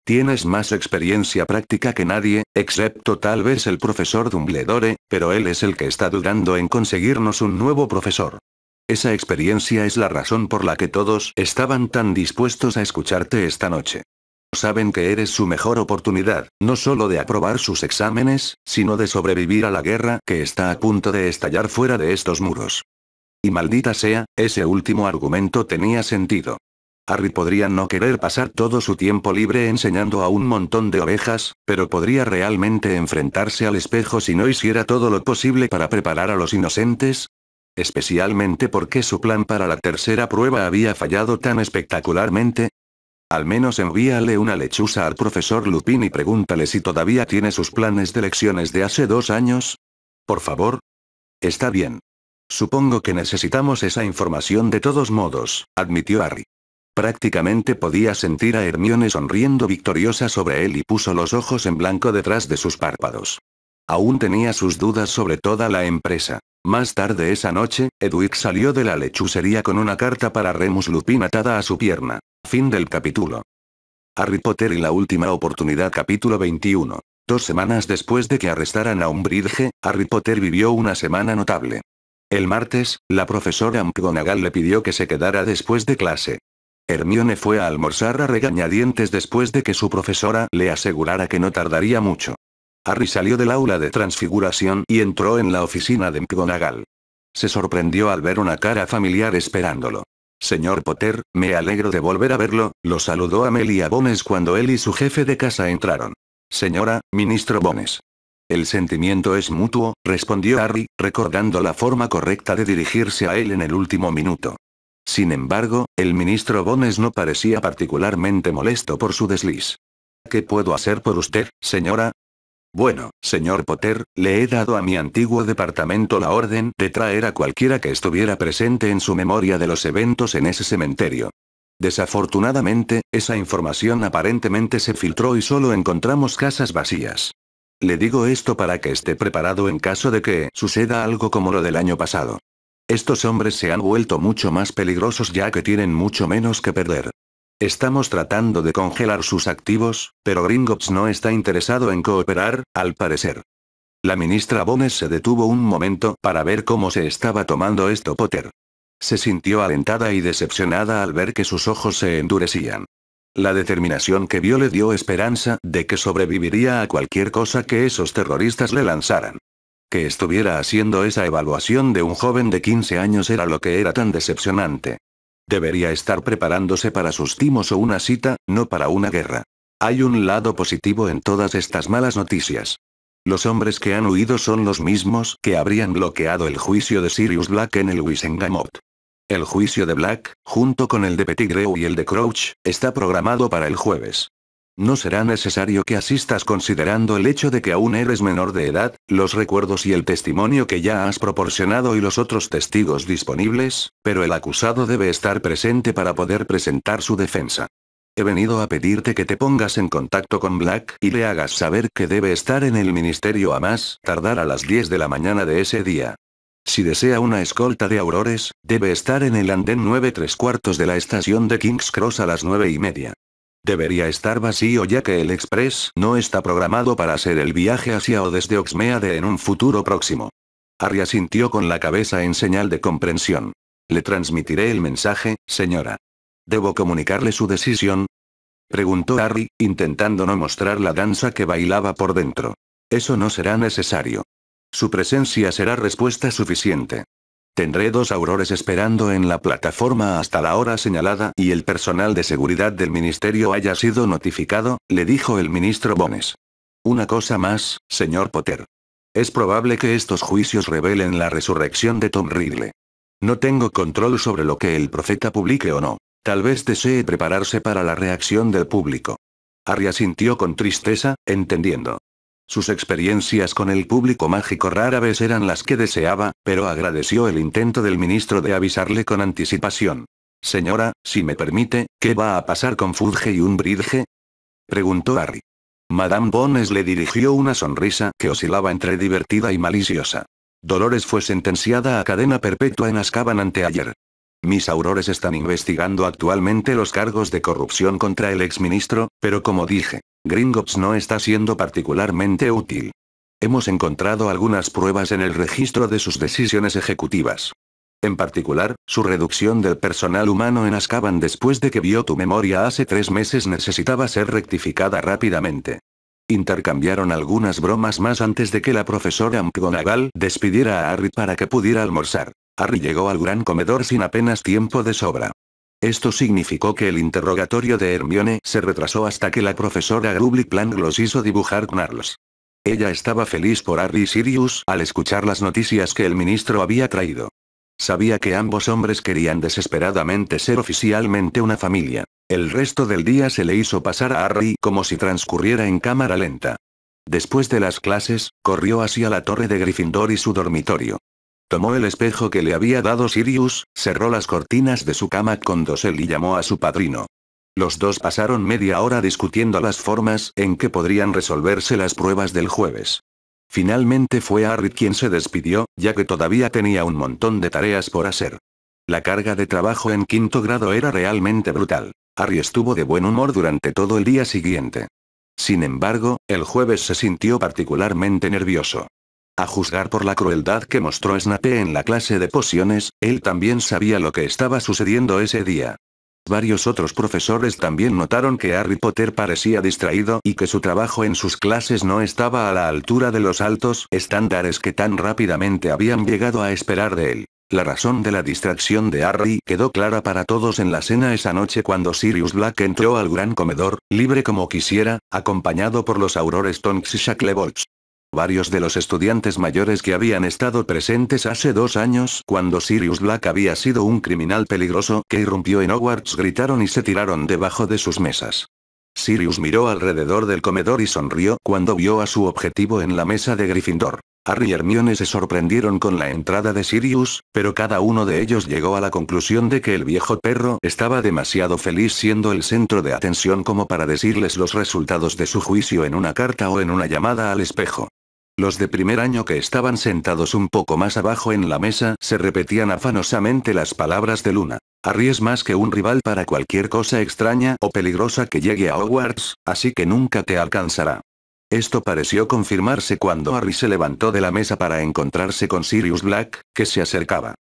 A: Tienes más experiencia práctica que nadie, excepto tal vez el profesor Dumbledore, pero él es el que está dudando en conseguirnos un nuevo profesor. Esa experiencia es la razón por la que todos estaban tan dispuestos a escucharte esta noche. Saben que eres su mejor oportunidad, no solo de aprobar sus exámenes, sino de sobrevivir a la guerra que está a punto de estallar fuera de estos muros. Y maldita sea, ese último argumento tenía sentido. Harry podría no querer pasar todo su tiempo libre enseñando a un montón de ovejas, pero podría realmente enfrentarse al espejo si no hiciera todo lo posible para preparar a los inocentes. Especialmente porque su plan para la tercera prueba había fallado tan espectacularmente. Al menos envíale una lechuza al profesor Lupin y pregúntale si todavía tiene sus planes de lecciones de hace 2 años. Por favor. Está bien. Supongo que necesitamos esa información de todos modos, admitió Harry. Prácticamente podía sentir a Hermione sonriendo victoriosa sobre él y puso los ojos en blanco detrás de sus párpados. Aún tenía sus dudas sobre toda la empresa. Más tarde esa noche, Edwig salió de la lechucería con una carta para Remus Lupin atada a su pierna. Fin del capítulo. Harry Potter y la última oportunidad capítulo 21. 2 semanas después de que arrestaran a Umbridge, Harry Potter vivió una semana notable. El martes, la profesora McGonagall le pidió que se quedara después de clase. Hermione fue a almorzar a regañadientes después de que su profesora le asegurara que no tardaría mucho. Harry salió del aula de transfiguración y entró en la oficina de McGonagall. Se sorprendió al ver una cara familiar esperándolo. Señor Potter, me alegro de volver a verlo, lo saludó Amelia Bones cuando él y su jefe de casa entraron. Señora, ministro Bones. El sentimiento es mutuo, respondió Harry, recordando la forma correcta de dirigirse a él en el último minuto. Sin embargo, el ministro Bones no parecía particularmente molesto por su desliz. ¿Qué puedo hacer por usted, señora? Bueno, señor Potter, le he dado a mi antiguo departamento la orden de traer a cualquiera que estuviera presente en su memoria de los eventos en ese cementerio. Desafortunadamente, esa información aparentemente se filtró y solo encontramos casas vacías. Le digo esto para que esté preparado en caso de que suceda algo como lo del año pasado. Estos hombres se han vuelto mucho más peligrosos ya que tienen mucho menos que perder. Estamos tratando de congelar sus activos, pero Gringotts no está interesado en cooperar, al parecer. La ministra Bones se detuvo un momento para ver cómo se estaba tomando esto Potter. Se sintió alentada y decepcionada al ver que sus ojos se endurecían. La determinación que vio le dio esperanza de que sobreviviría a cualquier cosa que esos terroristas le lanzaran. Que estuviera haciendo esa evaluación de un joven de 15 años era lo que era tan decepcionante. Debería estar preparándose para sus timos o una cita, no para una guerra. Hay un lado positivo en todas estas malas noticias. Los hombres que han huido son los mismos que habrían bloqueado el juicio de Sirius Black en el Wisengamot. El juicio de Black, junto con el de Pettigrew y el de Crouch, está programado para el jueves. No será necesario que asistas considerando el hecho de que aún eres menor de edad, los recuerdos y el testimonio que ya has proporcionado y los otros testigos disponibles, pero el acusado debe estar presente para poder presentar su defensa. He venido a pedirte que te pongas en contacto con Black y le hagas saber que debe estar en el ministerio a más tardar a las 10 de la mañana de ese día. Si desea una escolta de aurores, debe estar en el andén 9¾ de la estación de King's Cross a las 9:30. Debería estar vacío ya que el Express no está programado para hacer el viaje hacia o desde Oxmeade en un futuro próximo. Harry asintió con la cabeza en señal de comprensión. Le transmitiré el mensaje, señora. ¿Debo comunicarle su decisión? Preguntó Harry, intentando no mostrar la danza que bailaba por dentro. Eso no será necesario. Su presencia será respuesta suficiente. Tendré 2 aurores esperando en la plataforma hasta la hora señalada y el personal de seguridad del ministerio haya sido notificado, le dijo el ministro Bones. Una cosa más, señor Potter. Es probable que estos juicios revelen la resurrección de Tom Riddle. No tengo control sobre lo que el profeta publique o no. Tal vez desee prepararse para la reacción del público. Harry asintió con tristeza, entendiendo. Sus experiencias con el público mágico rara vez eran las que deseaba, pero agradeció el intento del ministro de avisarle con anticipación. Señora, si me permite, ¿qué va a pasar con Fudge y Umbridge? Preguntó Harry. Madame Bones le dirigió una sonrisa que oscilaba entre divertida y maliciosa. Dolores fue sentenciada a cadena perpetua en Azkaban anteayer. Mis aurores están investigando actualmente los cargos de corrupción contra el exministro, pero como dije, Gringotts no está siendo particularmente útil. Hemos encontrado algunas pruebas en el registro de sus decisiones ejecutivas. En particular, su reducción del personal humano en Azkaban después de que vio tu memoria hace 3 meses necesitaba ser rectificada rápidamente. Intercambiaron algunas bromas más antes de que la profesora McGonagall despidiera a Harry para que pudiera almorzar. Harry llegó al gran comedor sin apenas tiempo de sobra. Esto significó que el interrogatorio de Hermione se retrasó hasta que la profesora Grubbly-Plank los hizo dibujar Knarls. Ella estaba feliz por Harry y Sirius al escuchar las noticias que el ministro había traído. Sabía que ambos hombres querían desesperadamente ser oficialmente una familia. El resto del día se le hizo pasar a Harry como si transcurriera en cámara lenta. Después de las clases, corrió hacia la torre de Gryffindor y su dormitorio. Tomó el espejo que le había dado Sirius, cerró las cortinas de su cama con dosel y llamó a su padrino. Los dos pasaron media hora discutiendo las formas en que podrían resolverse las pruebas del jueves. Finalmente fue Harry quien se despidió, ya que todavía tenía un montón de tareas por hacer. La carga de trabajo en 5º grado era realmente brutal. Harry estuvo de buen humor durante todo el día siguiente. Sin embargo, el jueves se sintió particularmente nervioso. A juzgar por la crueldad que mostró Snape en la clase de pociones, él también sabía lo que estaba sucediendo ese día. Varios otros profesores también notaron que Harry Potter parecía distraído y que su trabajo en sus clases no estaba a la altura de los altos estándares que tan rápidamente habían llegado a esperar de él. La razón de la distracción de Harry quedó clara para todos en la cena esa noche cuando Sirius Black entró al gran comedor, libre como quisiera, acompañado por los aurores Tonks y Shacklebolt. Varios de los estudiantes mayores que habían estado presentes hace 2 años cuando Sirius Black había sido un criminal peligroso que irrumpió en Hogwarts gritaron y se tiraron debajo de sus mesas. Sirius miró alrededor del comedor y sonrió cuando vio a su objetivo en la mesa de Gryffindor. Harry y Hermione se sorprendieron con la entrada de Sirius, pero cada uno de ellos llegó a la conclusión de que el viejo perro estaba demasiado feliz siendo el centro de atención como para decirles los resultados de su juicio en una carta o en una llamada al espejo. Los de primer año que estaban sentados un poco más abajo en la mesa se repetían afanosamente las palabras de Luna. Harry es más que un rival para cualquier cosa extraña o peligrosa que llegue a Hogwarts, así que nunca te alcanzará. Esto pareció confirmarse cuando Harry se levantó de la mesa para encontrarse con Sirius Black, que se acercaba.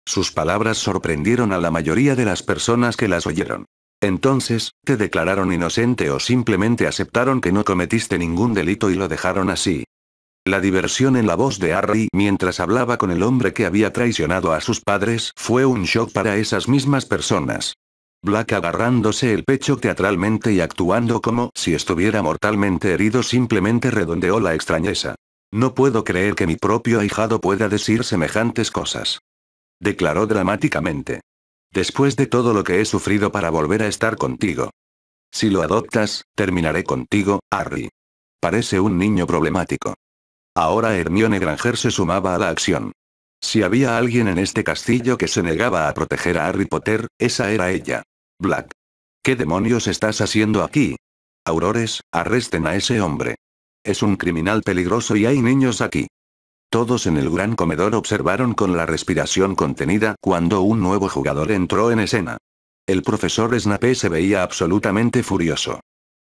A: Sus palabras sorprendieron a la mayoría de las personas que las oyeron. Entonces, ¿te declararon inocente o simplemente aceptaron que no cometiste ningún delito y lo dejaron así? La diversión en la voz de Harry mientras hablaba con el hombre que había traicionado a sus padres fue un shock para esas mismas personas. Black agarrándose el pecho teatralmente y actuando como si estuviera mortalmente herido simplemente redondeó la extrañeza. No puedo creer que mi propio ahijado pueda decir semejantes cosas. Declaró dramáticamente. Después de todo lo que he sufrido para volver a estar contigo. Si lo adoptas, terminaré contigo, Harry. Parece un niño problemático. Ahora Hermione Granger se sumaba a la acción. Si había alguien en este castillo que se negaba a proteger a Harry Potter, esa era ella. Black. ¿Qué demonios estás haciendo aquí? Aurores, arresten a ese hombre. Es un criminal peligroso y hay niños aquí. Todos en el gran comedor observaron con la respiración contenida cuando un nuevo jugador entró en escena. El profesor Snape se veía absolutamente furioso.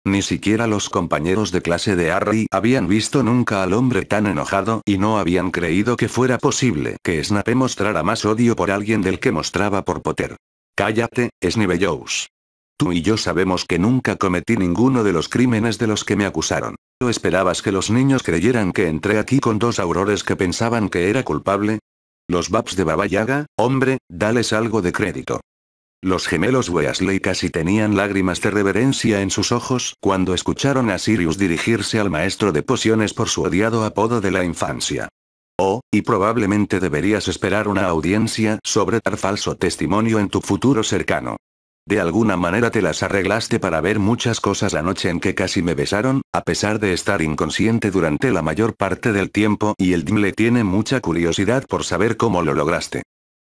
A: Ni siquiera los compañeros de clase de Harry habían visto nunca al hombre tan enojado y no habían creído que fuera posible que Snape mostrara más odio por alguien del que mostraba por Potter. Cállate, Snivellous. Tú y yo sabemos que nunca cometí ninguno de los crímenes de los que me acusaron. ¿O esperabas que los niños creyeran que entré aquí con dos aurores que pensaban que era culpable? Los Babs de Baba Yaga, hombre, dales algo de crédito. Los gemelos Weasley casi tenían lágrimas de reverencia en sus ojos cuando escucharon a Sirius dirigirse al maestro de pociones por su odiado apodo de la infancia. Oh, y probablemente deberías esperar una audiencia sobre dar falso testimonio en tu futuro cercano. De alguna manera te las arreglaste para ver muchas cosas la noche en que casi me besaron, a pesar de estar inconsciente durante la mayor parte del tiempo y el Dimle tiene mucha curiosidad por saber cómo lo lograste.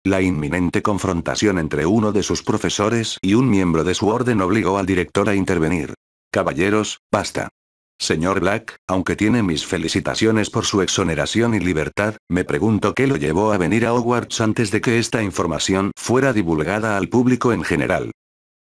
A: La inminente confrontación entre uno de sus profesores y un miembro de su orden obligó al director a intervenir. Caballeros, basta. Señor Black, aunque tiene mis felicitaciones por su exoneración y libertad, me pregunto qué lo llevó a venir a Hogwarts antes de que esta información fuera divulgada al público en general.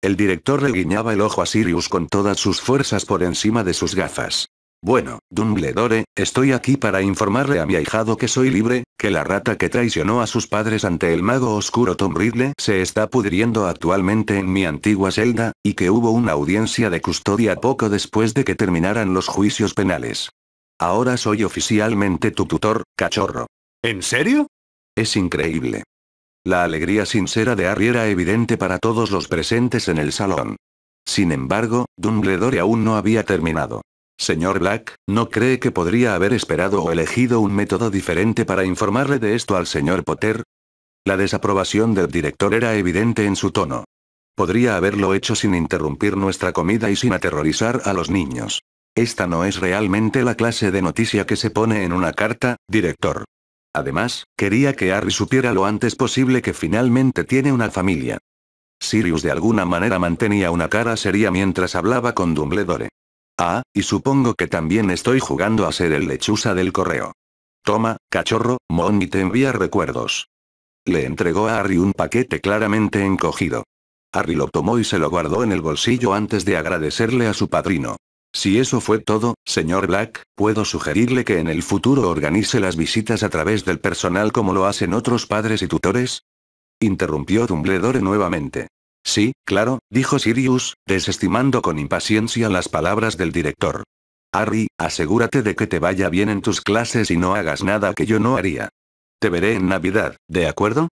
A: El director le guiñaba el ojo a Sirius con todas sus fuerzas por encima de sus gafas. Bueno, Dumbledore, estoy aquí para informarle a mi ahijado que soy libre, que la rata que traicionó a sus padres ante el mago oscuro Tom Riddle se está pudriendo actualmente en mi antigua celda, y que hubo una audiencia de custodia poco después de que terminaran los juicios penales. Ahora soy oficialmente tu tutor, cachorro.
B: ¿En serio?
A: Es increíble. La alegría sincera de Harry era evidente para todos los presentes en el salón. Sin embargo, Dumbledore aún no había terminado. Señor Black, ¿no cree que podría haber esperado o elegido un método diferente para informarle de esto al señor Potter? La desaprobación del director era evidente en su tono. Podría haberlo hecho sin interrumpir nuestra comida y sin aterrorizar a los niños. Esta no es realmente la clase de noticia que se pone en una carta, director. Además, quería que Harry supiera lo antes posible que finalmente tiene una familia. Sirius de alguna manera mantenía una cara seria mientras hablaba con Dumbledore. Ah, y supongo que también estoy jugando a ser el lechuza del correo. Toma, cachorro, Molly te envía recuerdos. Le entregó a Harry un paquete claramente encogido. Harry lo tomó y se lo guardó en el bolsillo antes de agradecerle a su padrino. Si eso fue todo, señor Black, ¿puedo sugerirle que en el futuro organice las visitas a través del personal como lo hacen otros padres y tutores? Interrumpió Dumbledore nuevamente. Sí, claro, dijo Sirius, desestimando con impaciencia las palabras del director. Harry, asegúrate de que te vaya bien en tus clases y no hagas nada que yo no haría. Te veré en Navidad, ¿de acuerdo?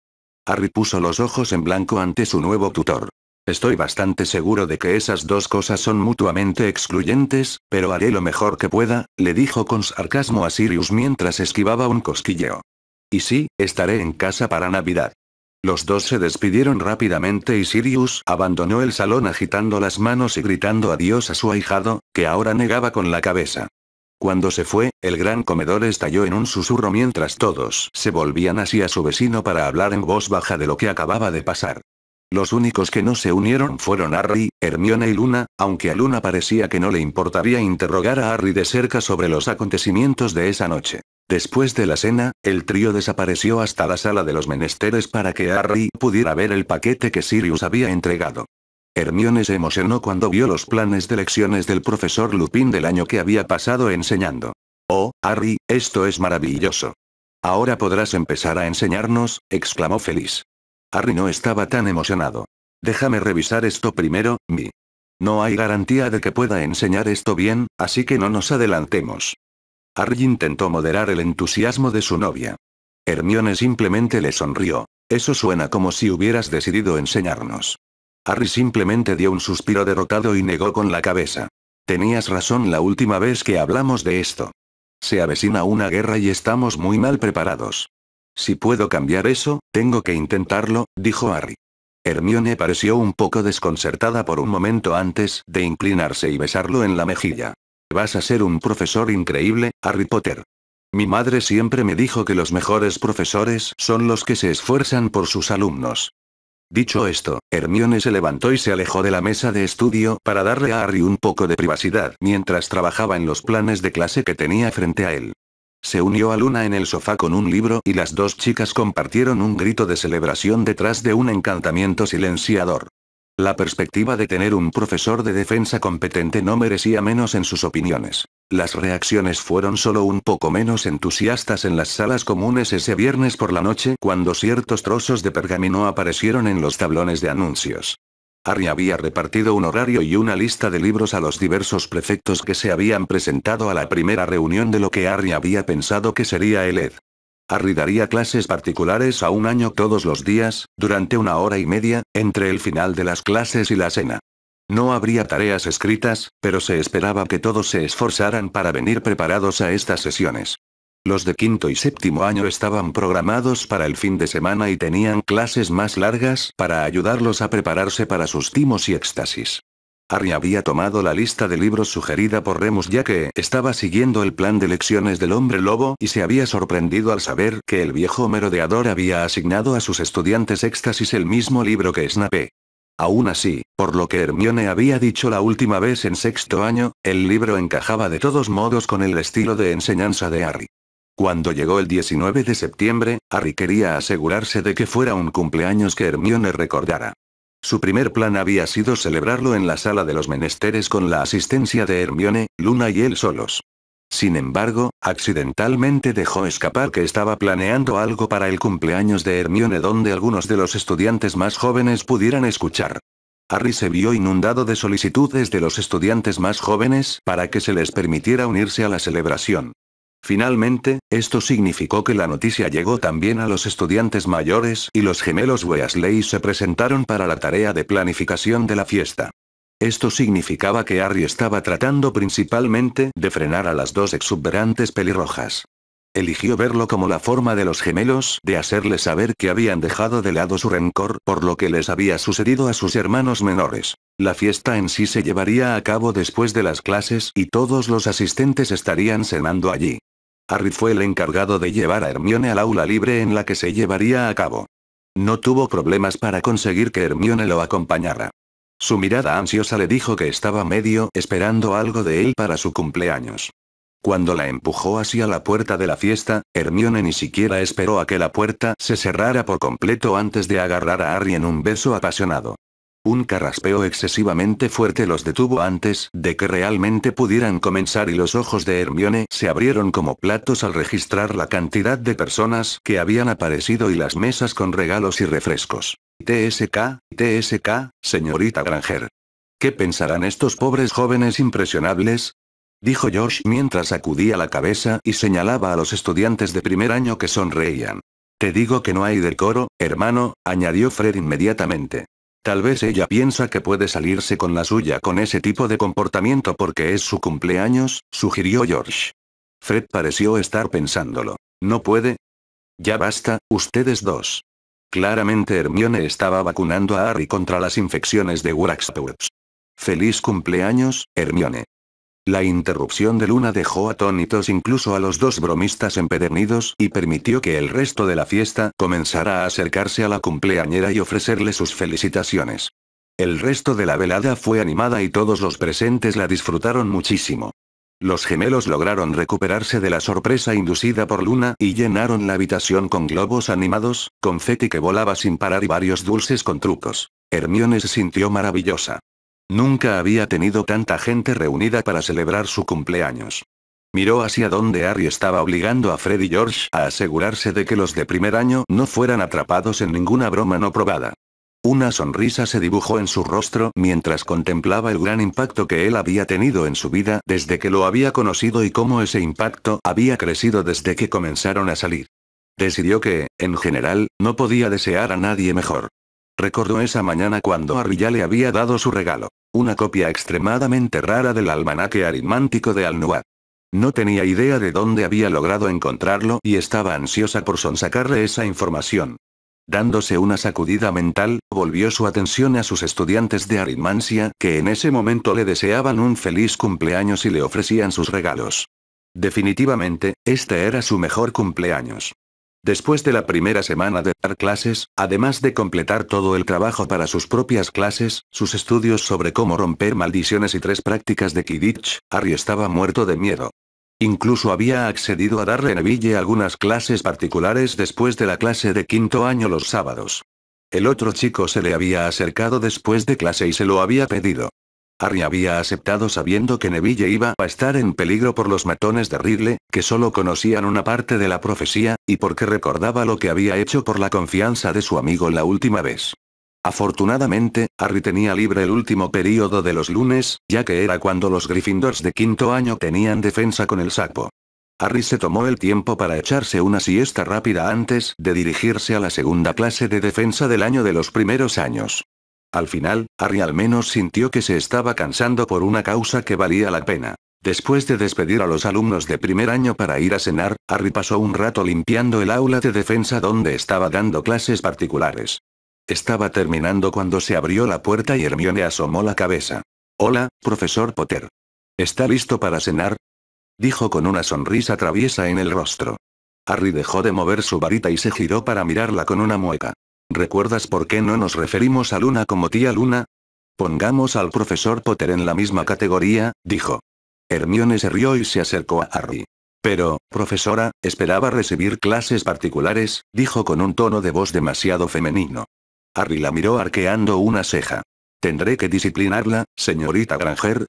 A: Harry puso los ojos en blanco ante su nuevo tutor. Estoy bastante seguro de que esas dos cosas son mutuamente excluyentes, pero haré lo mejor que pueda, le dijo con sarcasmo a Sirius mientras esquivaba un cosquilleo. Y sí, estaré en casa para Navidad. Los dos se despidieron rápidamente y Sirius abandonó el salón agitando las manos y gritando adiós a su ahijado, que ahora negaba con la cabeza. Cuando se fue, el gran comedor estalló en un susurro mientras todos se volvían hacia su vecino para hablar en voz baja de lo que acababa de pasar. Los únicos que no se unieron fueron Harry, Hermione y Luna, aunque a Luna parecía que no le importaría interrogar a Harry de cerca sobre los acontecimientos de esa noche. Después de la cena, el trío desapareció hasta la sala de los menesteres para que Harry pudiera ver el paquete que Sirius había entregado. Hermione se emocionó cuando vio los planes de lecciones del profesor Lupin del año que había pasado enseñando. «Oh, Harry, esto es maravilloso. Ahora podrás empezar a enseñarnos», exclamó feliz. Harry no estaba tan emocionado. «Déjame revisar esto primero, Mi. No hay garantía de que pueda enseñar esto bien, así que no nos adelantemos». Harry intentó moderar el entusiasmo de su novia. Hermione simplemente le sonrió. «Eso suena como si hubieras decidido enseñarnos». Harry simplemente dio un suspiro derrotado y negó con la cabeza. «Tenías razón la última vez que hablamos de esto. Se avecina una guerra y estamos muy mal preparados. Si puedo cambiar eso, tengo que intentarlo», dijo Harry. Hermione pareció un poco desconcertada por un momento antes de inclinarse y besarlo en la mejilla. «Vas a ser un profesor increíble, Harry Potter. Mi madre siempre me dijo que los mejores profesores son los que se esfuerzan por sus alumnos». Dicho esto, Hermione se levantó y se alejó de la mesa de estudio para darle a Harry un poco de privacidad mientras trabajaba en los planes de clase que tenía frente a él. Se unió a Luna en el sofá con un libro y las dos chicas compartieron un grito de celebración detrás de un encantamiento silenciador. La perspectiva de tener un profesor de defensa competente no merecía menos en sus opiniones. Las reacciones fueron solo un poco menos entusiastas en las salas comunes ese viernes por la noche cuando ciertos trozos de pergamino aparecieron en los tablones de anuncios. Harry había repartido un horario y una lista de libros a los diversos prefectos que se habían presentado a la primera reunión de lo que Harry había pensado que sería el ED. Harry daría clases particulares a un año todos los días, durante 1 hora y media, entre el final de las clases y la cena. No habría tareas escritas, pero se esperaba que todos se esforzaran para venir preparados a estas sesiones. Los de quinto y séptimo año estaban programados para el fin de semana y tenían clases más largas para ayudarlos a prepararse para sus timos y éxtasis. Harry había tomado la lista de libros sugerida por Remus ya que estaba siguiendo el plan de lecciones del hombre lobo y se había sorprendido al saber que el viejo merodeador había asignado a sus estudiantes éxtasis el mismo libro que Snape. Aún así, por lo que Hermione había dicho la última vez en sexto año, el libro encajaba de todos modos con el estilo de enseñanza de Harry. Cuando llegó el 19 de septiembre, Harry quería asegurarse de que fuera un cumpleaños que Hermione recordara. Su primer plan había sido celebrarlo en la sala de los menesteres con la asistencia de Hermione, Luna y él solos. Sin embargo, accidentalmente dejó escapar que estaba planeando algo para el cumpleaños de Hermione donde algunos de los estudiantes más jóvenes pudieran escuchar. Harry se vio inundado de solicitudes de los estudiantes más jóvenes para que se les permitiera unirse a la celebración. Finalmente, esto significó que la noticia llegó también a los estudiantes mayores y los gemelos Weasley se presentaron para la tarea de planificación de la fiesta. Esto significaba que Harry estaba tratando principalmente de frenar a las dos exuberantes pelirrojas. Eligió verlo como la forma de los gemelos de hacerles saber que habían dejado de lado su rencor por lo que les había sucedido a sus hermanos menores. La fiesta en sí se llevaría a cabo después de las clases y todos los asistentes estarían cenando allí. Harry fue el encargado de llevar a Hermione al aula libre en la que se llevaría a cabo. No tuvo problemas para conseguir que Hermione lo acompañara. Su mirada ansiosa le dijo que estaba medio esperando algo de él para su cumpleaños. Cuando la empujó hacia la puerta de la fiesta, Hermione ni siquiera esperó a que la puerta se cerrara por completo antes de agarrar a Harry en un beso apasionado. Un carraspeo excesivamente fuerte los detuvo antes de que realmente pudieran comenzar y los ojos de Hermione se abrieron como platos al registrar la cantidad de personas que habían aparecido y las mesas con regalos y refrescos. TSK, señorita Granger. ¿Qué pensarán estos pobres jóvenes impresionables? Dijo Josh mientras sacudía la cabeza y señalaba a los estudiantes de primer año que sonreían. Te digo que no hay decoro, hermano, añadió Fred inmediatamente. Tal vez ella piensa que puede salirse con la suya con ese tipo de comportamiento porque es su cumpleaños, sugirió George. Fred pareció estar pensándolo. ¿No puede? Ya basta, ustedes dos. Claramente Hermione estaba vacunando a Harry contra las infecciones de Whirlpox. ¡Feliz cumpleaños, Hermione! La interrupción de Luna dejó atónitos incluso a los dos bromistas empedernidos y permitió que el resto de la fiesta comenzara a acercarse a la cumpleañera y ofrecerle sus felicitaciones. El resto de la velada fue animada y todos los presentes la disfrutaron muchísimo. Los gemelos lograron recuperarse de la sorpresa inducida por Luna y llenaron la habitación con globos animados, confeti que volaba sin parar y varios dulces con trucos. Hermione se sintió maravillosa. Nunca había tenido tanta gente reunida para celebrar su cumpleaños. Miró hacia donde Harry estaba obligando a Fred y George a asegurarse de que los de primer año no fueran atrapados en ninguna broma no probada. Una sonrisa se dibujó en su rostro mientras contemplaba el gran impacto que él había tenido en su vida desde que lo había conocido y cómo ese impacto había crecido desde que comenzaron a salir. Decidió que, en general, no podía desear a nadie mejor. Recordó esa mañana cuando Harry ya le había dado su regalo, una copia extremadamente rara del almanaque aritmático de Al-Nuad. No tenía idea de dónde había logrado encontrarlo y estaba ansiosa por sonsacarle esa información. Dándose una sacudida mental, volvió su atención a sus estudiantes de aritmancia, que en ese momento le deseaban un feliz cumpleaños y le ofrecían sus regalos. Definitivamente, este era su mejor cumpleaños. Después de la primera semana de dar clases, además de completar todo el trabajo para sus propias clases, sus estudios sobre cómo romper maldiciones y 3 prácticas de Quidditch, Harry estaba muerto de miedo. Incluso había accedido a darle a Neville algunas clases particulares después de la clase de quinto año los sábados. El otro chico se le había acercado después de clase y se lo había pedido. Harry había aceptado sabiendo que Neville iba a estar en peligro por los matones de Riddle, que solo conocían una parte de la profecía, y porque recordaba lo que había hecho por la confianza de su amigo la última vez. Afortunadamente, Harry tenía libre el último período de los lunes, ya que era cuando los Gryffindors de quinto año tenían defensa con el sapo. Harry se tomó el tiempo para echarse una siesta rápida antes de dirigirse a la segunda clase de defensa del año de los primeros años. Al final, Harry al menos sintió que se estaba cansando por una causa que valía la pena. Después de despedir a los alumnos de primer año para ir a cenar, Harry pasó un rato limpiando el aula de defensa donde estaba dando clases particulares. Estaba terminando cuando se abrió la puerta y Hermione asomó la cabeza. «Hola, profesor Potter. ¿Está listo para cenar?», dijo con una sonrisa traviesa en el rostro. Harry dejó de mover su varita y se giró para mirarla con una mueca. «¿Recuerdas por qué no nos referimos a Luna como tía Luna? Pongamos al profesor Potter en la misma categoría», dijo. Hermione se rió y se acercó a Harry. «Pero, profesora, esperaba recibir clases particulares», dijo con un tono de voz demasiado femenino. Harry la miró arqueando una ceja. «¿Tendré que disciplinarla, señorita Granger?».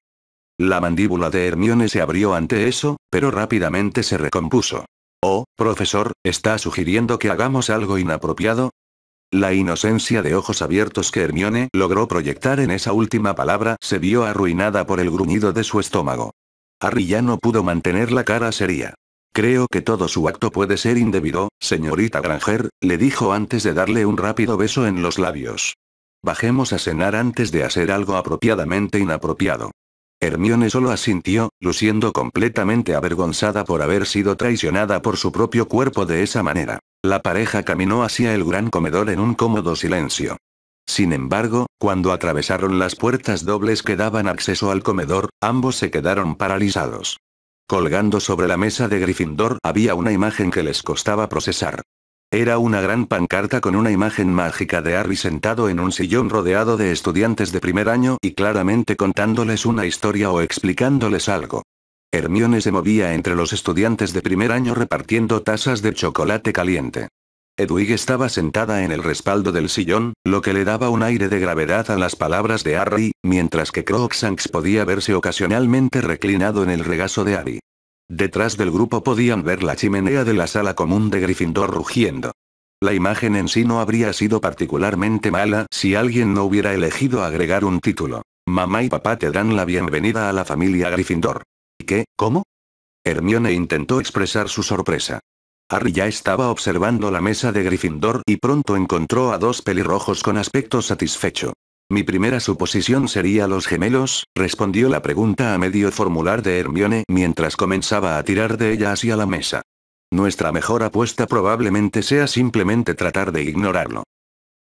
A: La mandíbula de Hermione se abrió ante eso, pero rápidamente se recompuso. «Oh, profesor, ¿está sugiriendo que hagamos algo inapropiado?». La inocencia de ojos abiertos que Hermione logró proyectar en esa última palabra se vio arruinada por el gruñido de su estómago. Harry ya no pudo mantener la cara seria. «Creo que todo su acto puede ser indebido, señorita Granger», le dijo antes de darle un rápido beso en los labios. «Bajemos a cenar antes de hacer algo apropiadamente inapropiado». Hermione solo asintió, luciendo completamente avergonzada por haber sido traicionada por su propio cuerpo de esa manera. La pareja caminó hacia el gran comedor en un cómodo silencio. Sin embargo, cuando atravesaron las puertas dobles que daban acceso al comedor, ambos se quedaron paralizados. Colgando sobre la mesa de Gryffindor había una imagen que les costaba procesar. Era una gran pancarta con una imagen mágica de Harry sentado en un sillón rodeado de estudiantes de primer año y claramente contándoles una historia o explicándoles algo. Hermione se movía entre los estudiantes de primer año repartiendo tazas de chocolate caliente. Hedwig estaba sentada en el respaldo del sillón, lo que le daba un aire de gravedad a las palabras de Harry, mientras que Crookshanks podía verse ocasionalmente reclinado en el regazo de Harry. Detrás del grupo podían ver la chimenea de la sala común de Gryffindor rugiendo. La imagen en sí no habría sido particularmente mala si alguien no hubiera elegido agregar un título. «Mamá y papá te dan la bienvenida a la familia Gryffindor». «¿Qué? ¿Cómo?». Hermione intentó expresar su sorpresa. Harry ya estaba observando la mesa de Gryffindor y pronto encontró a 2 pelirrojos con aspecto satisfecho. «Mi primera suposición sería los gemelos», respondió la pregunta a medio formular de Hermione mientras comenzaba a tirar de ella hacia la mesa. «Nuestra mejor apuesta probablemente sea simplemente tratar de ignorarlo».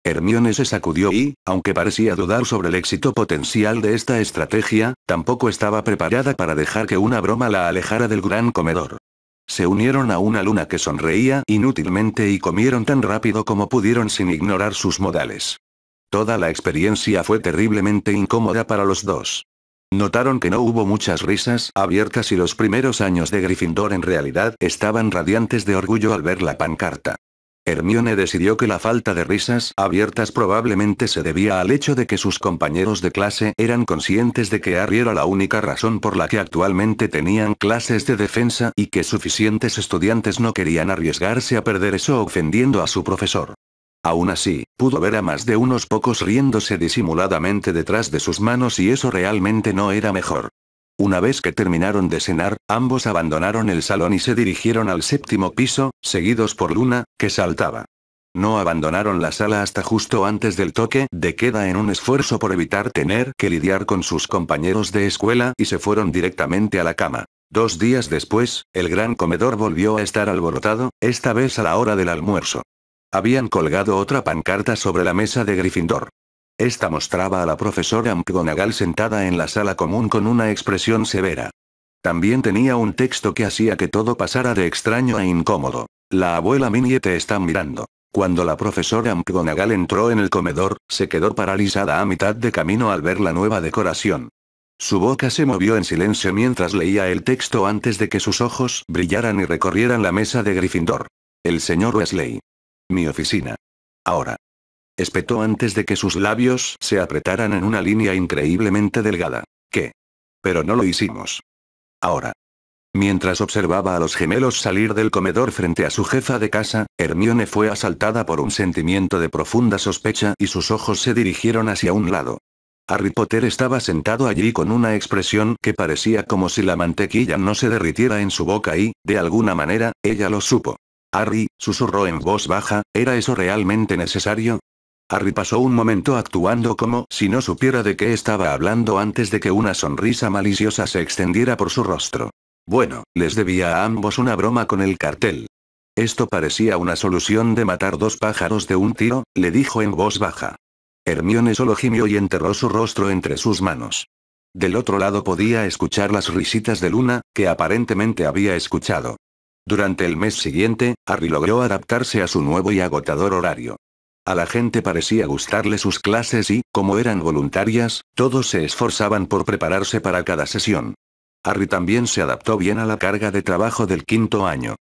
A: Hermione se sacudió y, aunque parecía dudar sobre el éxito potencial de esta estrategia, tampoco estaba preparada para dejar que una broma la alejara del gran comedor. Se unieron a una Luna que sonreía inútilmente y comieron tan rápido como pudieron sin ignorar sus modales. Toda la experiencia fue terriblemente incómoda para los dos. Notaron que no hubo muchas risas abiertas y los primeros años de Gryffindor en realidad estaban radiantes de orgullo al ver la pancarta. Hermione decidió que la falta de risas abiertas probablemente se debía al hecho de que sus compañeros de clase eran conscientes de que Harry era la única razón por la que actualmente tenían clases de defensa y que suficientes estudiantes no querían arriesgarse a perder eso ofendiendo a su profesor. Aún así, pudo ver a más de unos pocos riéndose disimuladamente detrás de sus manos y eso realmente no era mejor. Una vez que terminaron de cenar, ambos abandonaron el salón y se dirigieron al 7º piso, seguidos por Luna, que saltaba. No abandonaron la sala hasta justo antes del toque de queda en un esfuerzo por evitar tener que lidiar con sus compañeros de escuela y se fueron directamente a la cama. 2 días después, el gran comedor volvió a estar alborotado, esta vez a la hora del almuerzo. Habían colgado otra pancarta sobre la mesa de Gryffindor. Esta mostraba a la profesora McGonagall sentada en la sala común con una expresión severa. También tenía un texto que hacía que todo pasara de extraño a incómodo. La abuela Minnie te está mirando. Cuando la profesora McGonagall entró en el comedor, se quedó paralizada a mitad de camino al ver la nueva decoración. Su boca se movió en silencio mientras leía el texto antes de que sus ojos brillaran y recorrieran la mesa de Gryffindor. El señor Weasley. Mi oficina. Ahora. Espetó antes de que sus labios se apretaran en una línea increíblemente delgada. ¿Qué? Pero no lo hicimos. Ahora. Mientras observaba a los gemelos salir del comedor frente a su jefa de casa, Hermione fue asaltada por un sentimiento de profunda sospecha y sus ojos se dirigieron hacia un lado. Harry Potter estaba sentado allí con una expresión que parecía como si la mantequilla no se derritiera en su boca y, de alguna manera, ella lo supo. Harry, susurró en voz baja, ¿era eso realmente necesario? Harry pasó un momento actuando como si no supiera de qué estaba hablando antes de que una sonrisa maliciosa se extendiera por su rostro. Bueno, les debía a ambos una broma con el cartel. Esto parecía una solución de matar 2 pájaros de un tiro, le dijo en voz baja. Hermione solo gimió y enterró su rostro entre sus manos. Del otro lado podía escuchar las risitas de Luna, que aparentemente había escuchado. Durante el mes siguiente, Harry logró adaptarse a su nuevo y agotador horario. A la gente parecía gustarle sus clases y, como eran voluntarias, todos se esforzaban por prepararse para cada sesión. Harry también se adaptó bien a la carga de trabajo del 5º año.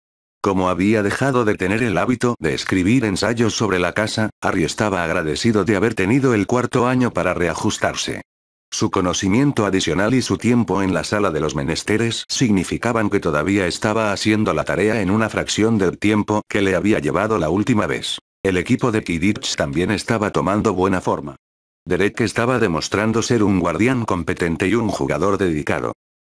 A: Como había dejado de tener el hábito de escribir ensayos sobre la casa, Harry estaba agradecido de haber tenido el 4º año para reajustarse. Su conocimiento adicional y su tiempo en la sala de los menesteres significaban que todavía estaba haciendo la tarea en una fracción del tiempo que le había llevado la última vez. El equipo de Quidditch también estaba tomando buena forma. Derek estaba demostrando ser un guardián competente y un jugador dedicado.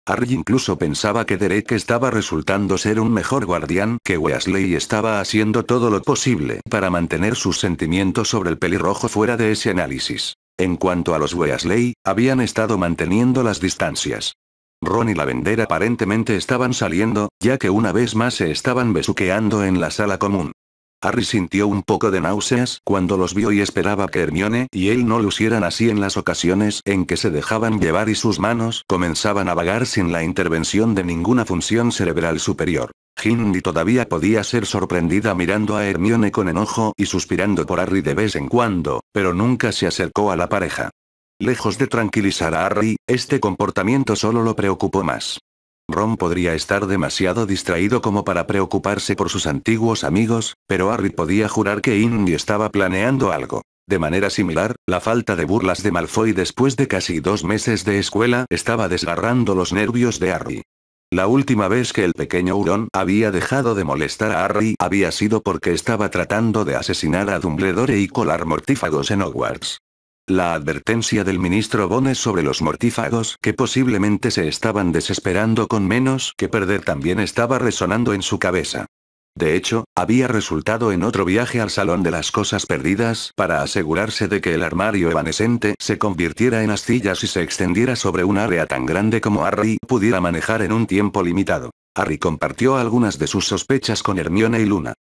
A: Harry incluso pensaba que Derek estaba resultando ser un mejor guardián que Weasley y estaba haciendo todo lo posible para mantener sus sentimientos sobre el pelirrojo fuera de ese análisis. En cuanto a los Weasley, habían estado manteniendo las distancias. Ron y Lavender aparentemente estaban saliendo, ya que una vez más se estaban besuqueando en la sala común. Harry sintió un poco de náuseas cuando los vio y esperaba que Hermione y él no lucieran así en las ocasiones en que se dejaban llevar y sus manos comenzaban a vagar sin la intervención de ninguna función cerebral superior. Ginny todavía podía ser sorprendida mirando a Hermione con enojo y suspirando por Harry de vez en cuando, pero nunca se acercó a la pareja. Lejos de tranquilizar a Harry, este comportamiento solo lo preocupó más. Ron podría estar demasiado distraído como para preocuparse por sus antiguos amigos, pero Harry podía jurar que Ginny estaba planeando algo. De manera similar, la falta de burlas de Malfoy después de casi 2 meses de escuela estaba desgarrando los nervios de Harry. La última vez que el pequeño hurón había dejado de molestar a Harry había sido porque estaba tratando de asesinar a Dumbledore y colar mortífagos en Hogwarts. La advertencia del ministro Bones sobre los mortífagos que posiblemente se estaban desesperando con menos que perder también estaba resonando en su cabeza. De hecho, había resultado en otro viaje al Salón de las Cosas Perdidas para asegurarse de que el armario evanescente se convirtiera en astillas y se extendiera sobre un área tan grande como Harry pudiera manejar en un tiempo limitado. Harry compartió algunas de sus sospechas con Hermione y Luna.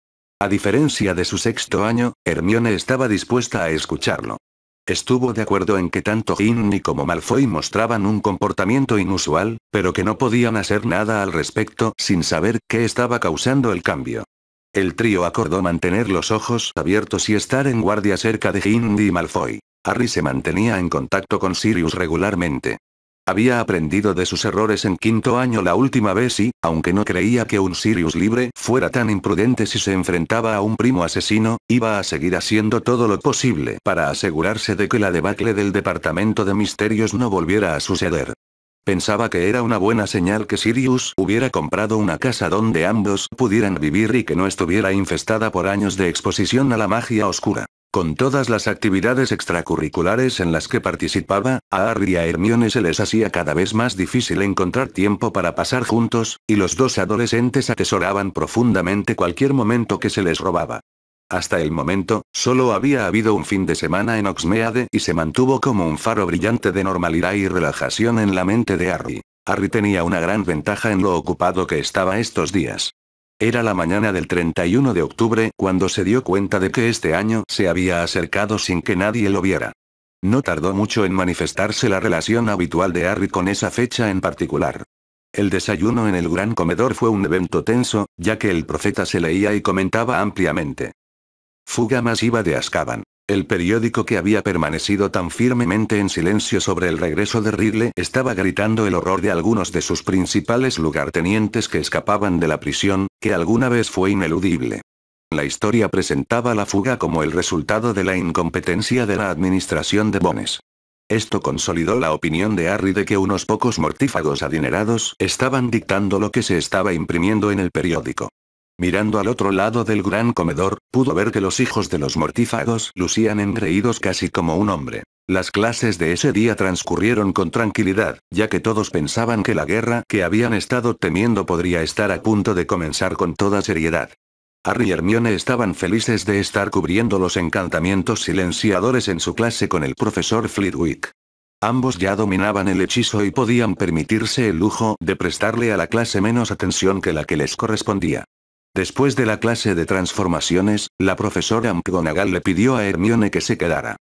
A: A diferencia de su sexto año, Hermione estaba dispuesta a escucharlo. Estuvo de acuerdo en que tanto Ginny como Malfoy mostraban un comportamiento inusual, pero que no podían hacer nada al respecto sin saber qué estaba causando el cambio. El trío acordó mantener los ojos abiertos y estar en guardia cerca de Ginny y Malfoy. Harry se mantenía en contacto con Sirius regularmente. Había aprendido de sus errores en quinto año la última vez y, aunque no creía que un Sirius libre fuera tan imprudente si se enfrentaba a un primo asesino, iba a seguir haciendo todo lo posible para asegurarse de que la debacle del Departamento de Misterios no volviera a suceder. Pensaba que era una buena señal que Sirius hubiera comprado una casa donde ambos pudieran vivir y que no estuviera infestada por años de exposición a la magia oscura. Con todas las actividades extracurriculares en las que participaba, a Harry y a Hermione se les hacía cada vez más difícil encontrar tiempo para pasar juntos, y los dos adolescentes atesoraban profundamente cualquier momento que se les robaba. Hasta el momento, solo había habido un fin de semana en Hogsmeade y se mantuvo como un faro brillante de normalidad y relajación en la mente de Harry. Harry tenía una gran ventaja en lo ocupado que estaba estos días. Era la mañana del 31 de octubre cuando se dio cuenta de que este año se había acercado sin que nadie lo viera. No tardó mucho en manifestarse la relación habitual de Harry con esa fecha en particular. El desayuno en el gran comedor fue un evento tenso, ya que el profeta se leía y comentaba ampliamente. Fuga masiva de Azkaban. El periódico que había permanecido tan firmemente en silencio sobre el regreso de Ridley estaba gritando el horror de algunos de sus principales lugartenientes que escapaban de la prisión, que alguna vez fue ineludible. La historia presentaba la fuga como el resultado de la incompetencia de la administración de Bones. Esto consolidó la opinión de Harry de que unos pocos mortífagos adinerados estaban dictando lo que se estaba imprimiendo en el periódico. Mirando al otro lado del gran comedor, pudo ver que los hijos de los mortífagos lucían engreídos casi como un hombre. Las clases de ese día transcurrieron con tranquilidad, ya que todos pensaban que la guerra que habían estado temiendo podría estar a punto de comenzar con toda seriedad. Harry y Hermione estaban felices de estar cubriendo los encantamientos silenciadores en su clase con el profesor Flitwick. Ambos ya dominaban el hechizo y podían permitirse el lujo de prestarle a la clase menos atención que la que les correspondía. Después de la clase de transformaciones, la profesora McGonagall le pidió a Hermione que se quedara.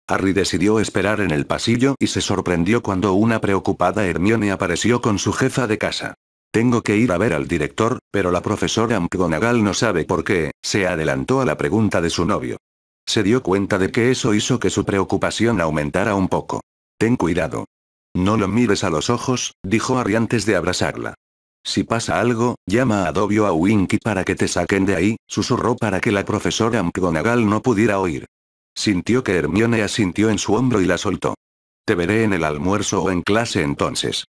A: Harry decidió esperar en el pasillo y se sorprendió cuando una preocupada Hermione apareció con su jefa de casa. Tengo que ir a ver al director, pero la profesora McGonagall no sabe por qué, se adelantó a la pregunta de su novio. Se dio cuenta de que eso hizo que su preocupación aumentara un poco. Ten cuidado. No lo mires a los ojos, dijo Harry antes de abrazarla. Si pasa algo, llama a Dobby o a Winky para que te saquen de ahí, susurró para que la profesora McGonagall no pudiera oír. Sintió que Hermione asintió en su hombro y la soltó. Te veré en el almuerzo o en clase entonces.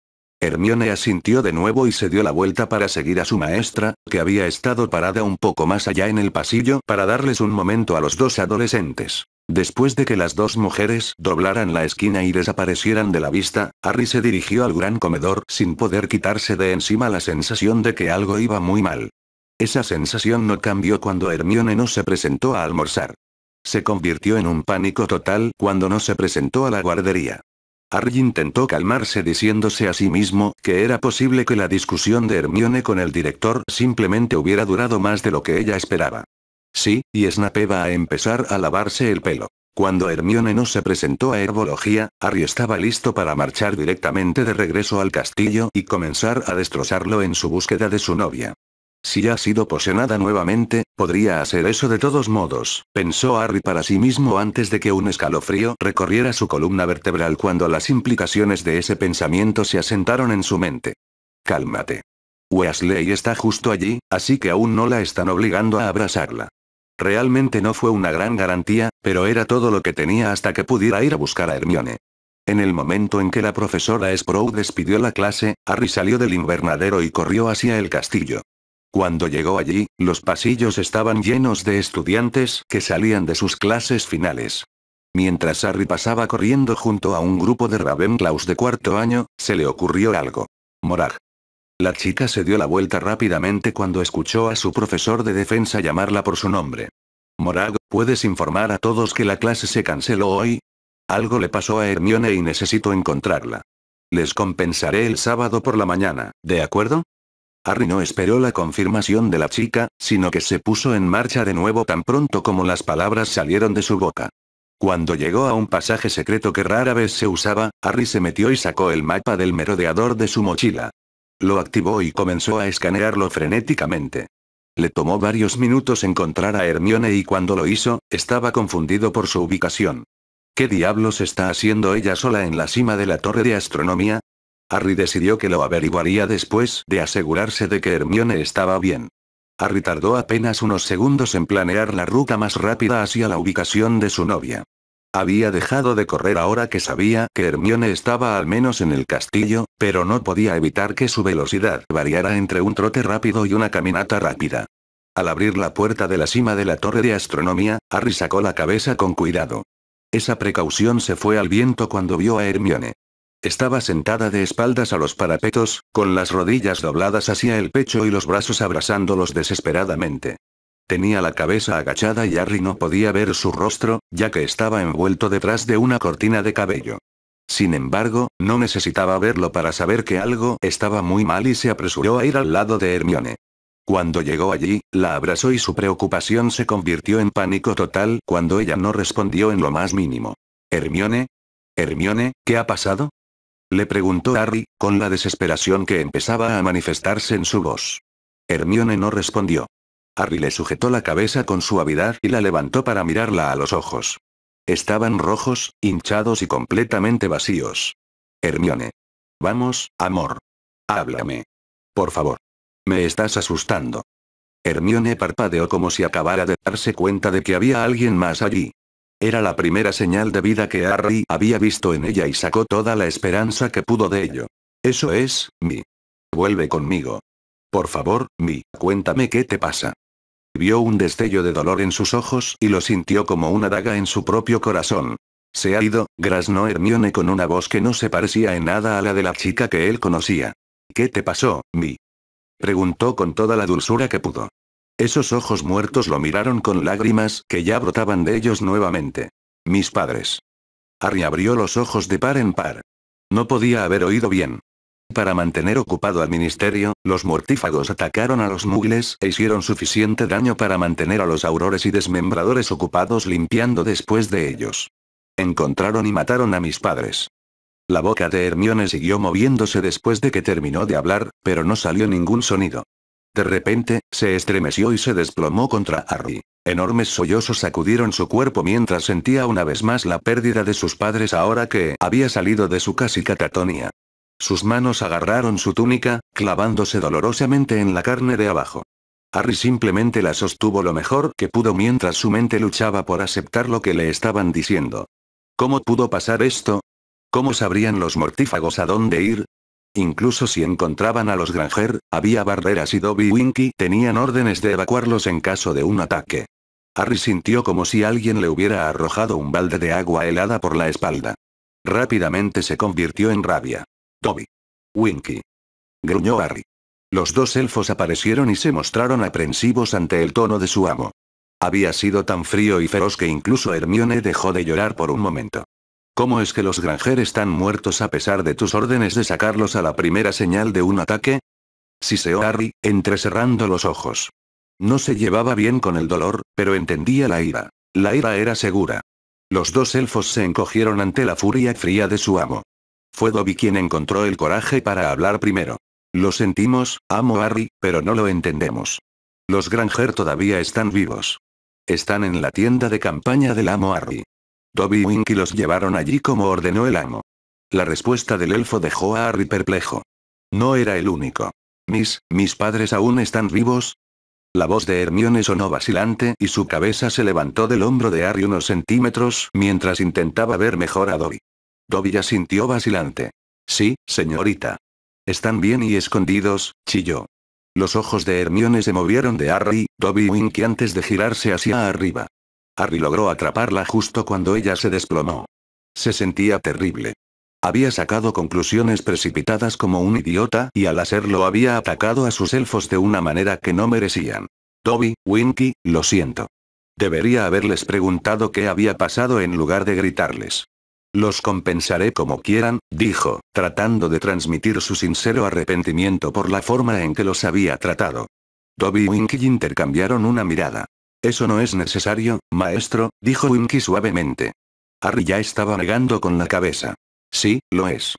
A: Hermione asintió de nuevo y se dio la vuelta para seguir a su maestra, que había estado parada un poco más allá en el pasillo para darles un momento a los dos adolescentes. Después de que las dos mujeres doblaran la esquina y desaparecieran de la vista, Harry se dirigió al gran comedor sin poder quitarse de encima la sensación de que algo iba muy mal. Esa sensación no cambió cuando Hermione no se presentó a almorzar. Se convirtió en un pánico total cuando no se presentó a la guardería. Harry intentó calmarse diciéndose a sí mismo que era posible que la discusión de Hermione con el director simplemente hubiera durado más de lo que ella esperaba. Sí, y Snape va a empezar a lavarse el pelo. Cuando Hermione no se presentó a herbología, Harry estaba listo para marchar directamente de regreso al castillo y comenzar a destrozarlo en su búsqueda de su novia. Si ha sido posesionada nuevamente, podría hacer eso de todos modos, pensó Harry para sí mismo antes de que un escalofrío recorriera su columna vertebral cuando las implicaciones de ese pensamiento se asentaron en su mente. Cálmate. Weasley está justo allí, así que aún no la están obligando a abrazarla. Realmente no fue una gran garantía, pero era todo lo que tenía hasta que pudiera ir a buscar a Hermione. En el momento en que la profesora Sprout despidió la clase, Harry salió del invernadero y corrió hacia el castillo. Cuando llegó allí, los pasillos estaban llenos de estudiantes que salían de sus clases finales. Mientras Harry pasaba corriendo junto a un grupo de Ravenclaws de cuarto año, se le ocurrió algo. Morag. La chica se dio la vuelta rápidamente cuando escuchó a su profesor de defensa llamarla por su nombre. Morag, ¿puedes informar a todos que la clase se canceló hoy? Algo le pasó a Hermione y necesito encontrarla. Les compensaré el sábado por la mañana, ¿de acuerdo? Harry no esperó la confirmación de la chica, sino que se puso en marcha de nuevo tan pronto como las palabras salieron de su boca. Cuando llegó a un pasaje secreto que rara vez se usaba, Harry se metió y sacó el mapa del merodeador de su mochila. Lo activó y comenzó a escanearlo frenéticamente. Le tomó varios minutos encontrar a Hermione y cuando lo hizo, estaba confundido por su ubicación. ¿Qué diablos está haciendo ella sola en la cima de la torre de astronomía? Harry decidió que lo averiguaría después de asegurarse de que Hermione estaba bien. Harry tardó apenas unos segundos en planear la ruta más rápida hacia la ubicación de su novia. Había dejado de correr ahora que sabía que Hermione estaba al menos en el castillo, pero no podía evitar que su velocidad variara entre un trote rápido y una caminata rápida. Al abrir la puerta de la cima de la torre de astronomía, Harry sacó la cabeza con cuidado. Esa precaución se fue al viento cuando vio a Hermione. Estaba sentada de espaldas a los parapetos, con las rodillas dobladas hacia el pecho y los brazos abrazándolos desesperadamente. Tenía la cabeza agachada y Harry no podía ver su rostro, ya que estaba envuelto detrás de una cortina de cabello. Sin embargo, no necesitaba verlo para saber que algo estaba muy mal y se apresuró a ir al lado de Hermione. Cuando llegó allí, la abrazó y su preocupación se convirtió en pánico total cuando ella no respondió en lo más mínimo. ¿Hermione? ¿Hermione, qué ha pasado?, le preguntó Harry, con la desesperación que empezaba a manifestarse en su voz. Hermione no respondió. Harry le sujetó la cabeza con suavidad y la levantó para mirarla a los ojos. Estaban rojos, hinchados y completamente vacíos. Hermione. Vamos, amor. Háblame. Por favor. Me estás asustando. Hermione parpadeó como si acabara de darse cuenta de que había alguien más allí. Era la primera señal de vida que Harry había visto en ella y sacó toda la esperanza que pudo de ello. Eso es, Mi. Vuelve conmigo. Por favor, Mi, cuéntame qué te pasa. Vio un destello de dolor en sus ojos y lo sintió como una daga en su propio corazón. Se ha ido, graznó Hermione con una voz que no se parecía en nada a la de la chica que él conocía. ¿Qué te pasó, Mi? Preguntó con toda la dulzura que pudo. Esos ojos muertos lo miraron con lágrimas que ya brotaban de ellos nuevamente. Mis padres. Harry abrió los ojos de par en par. No podía haber oído bien. Para mantener ocupado al ministerio, los mortífagos atacaron a los muggles e hicieron suficiente daño para mantener a los aurores y desmembradores ocupados limpiando después de ellos. Encontraron y mataron a mis padres. La boca de Hermione siguió moviéndose después de que terminó de hablar, pero no salió ningún sonido. De repente, se estremeció y se desplomó contra Harry. Enormes sollozos sacudieron su cuerpo mientras sentía una vez más la pérdida de sus padres ahora que había salido de su casi catatonia. Sus manos agarraron su túnica, clavándose dolorosamente en la carne de abajo. Harry simplemente la sostuvo lo mejor que pudo mientras su mente luchaba por aceptar lo que le estaban diciendo. ¿Cómo pudo pasar esto? ¿Cómo sabrían los mortífagos a dónde ir? Incluso si encontraban a los Granger, había barreras y Dobby y Winky tenían órdenes de evacuarlos en caso de un ataque. Harry sintió como si alguien le hubiera arrojado un balde de agua helada por la espalda. Rápidamente se convirtió en rabia. Dobby. Winky. Gruñó Harry. Los dos elfos aparecieron y se mostraron aprensivos ante el tono de su amo. Había sido tan frío y feroz que incluso Hermione dejó de llorar por un momento. ¿Cómo es que los Granger están muertos a pesar de tus órdenes de sacarlos a la primera señal de un ataque? Siseó Harry, entrecerrando los ojos. No se llevaba bien con el dolor, pero entendía la ira. La ira era segura. Los dos elfos se encogieron ante la furia fría de su amo. Fue Dobby quien encontró el coraje para hablar primero. Lo sentimos, amo Harry, pero no lo entendemos. Los Granger todavía están vivos. Están en la tienda de campaña del amo Harry. Dobby y Winky los llevaron allí como ordenó el amo. La respuesta del elfo dejó a Harry perplejo. No era el único. ¿Mis padres aún están vivos? La voz de Hermione sonó vacilante y su cabeza se levantó del hombro de Harry unos centímetros mientras intentaba ver mejor a Dobby. Dobby ya sintió vacilante. Sí, señorita. Están bien y escondidos, chilló. Los ojos de Hermione se movieron de Harry, Dobby y Winky antes de girarse hacia arriba. Harry logró atraparla justo cuando ella se desplomó. Se sentía terrible. Había sacado conclusiones precipitadas como un idiota y al hacerlo había atacado a sus elfos de una manera que no merecían. Dobby, Winky, lo siento. Debería haberles preguntado qué había pasado en lugar de gritarles. Los compensaré como quieran, dijo, tratando de transmitir su sincero arrepentimiento por la forma en que los había tratado. Dobby y Winky intercambiaron una mirada. Eso no es necesario, maestro, dijo Winky suavemente. Harry ya estaba negando con la cabeza. Sí, lo es.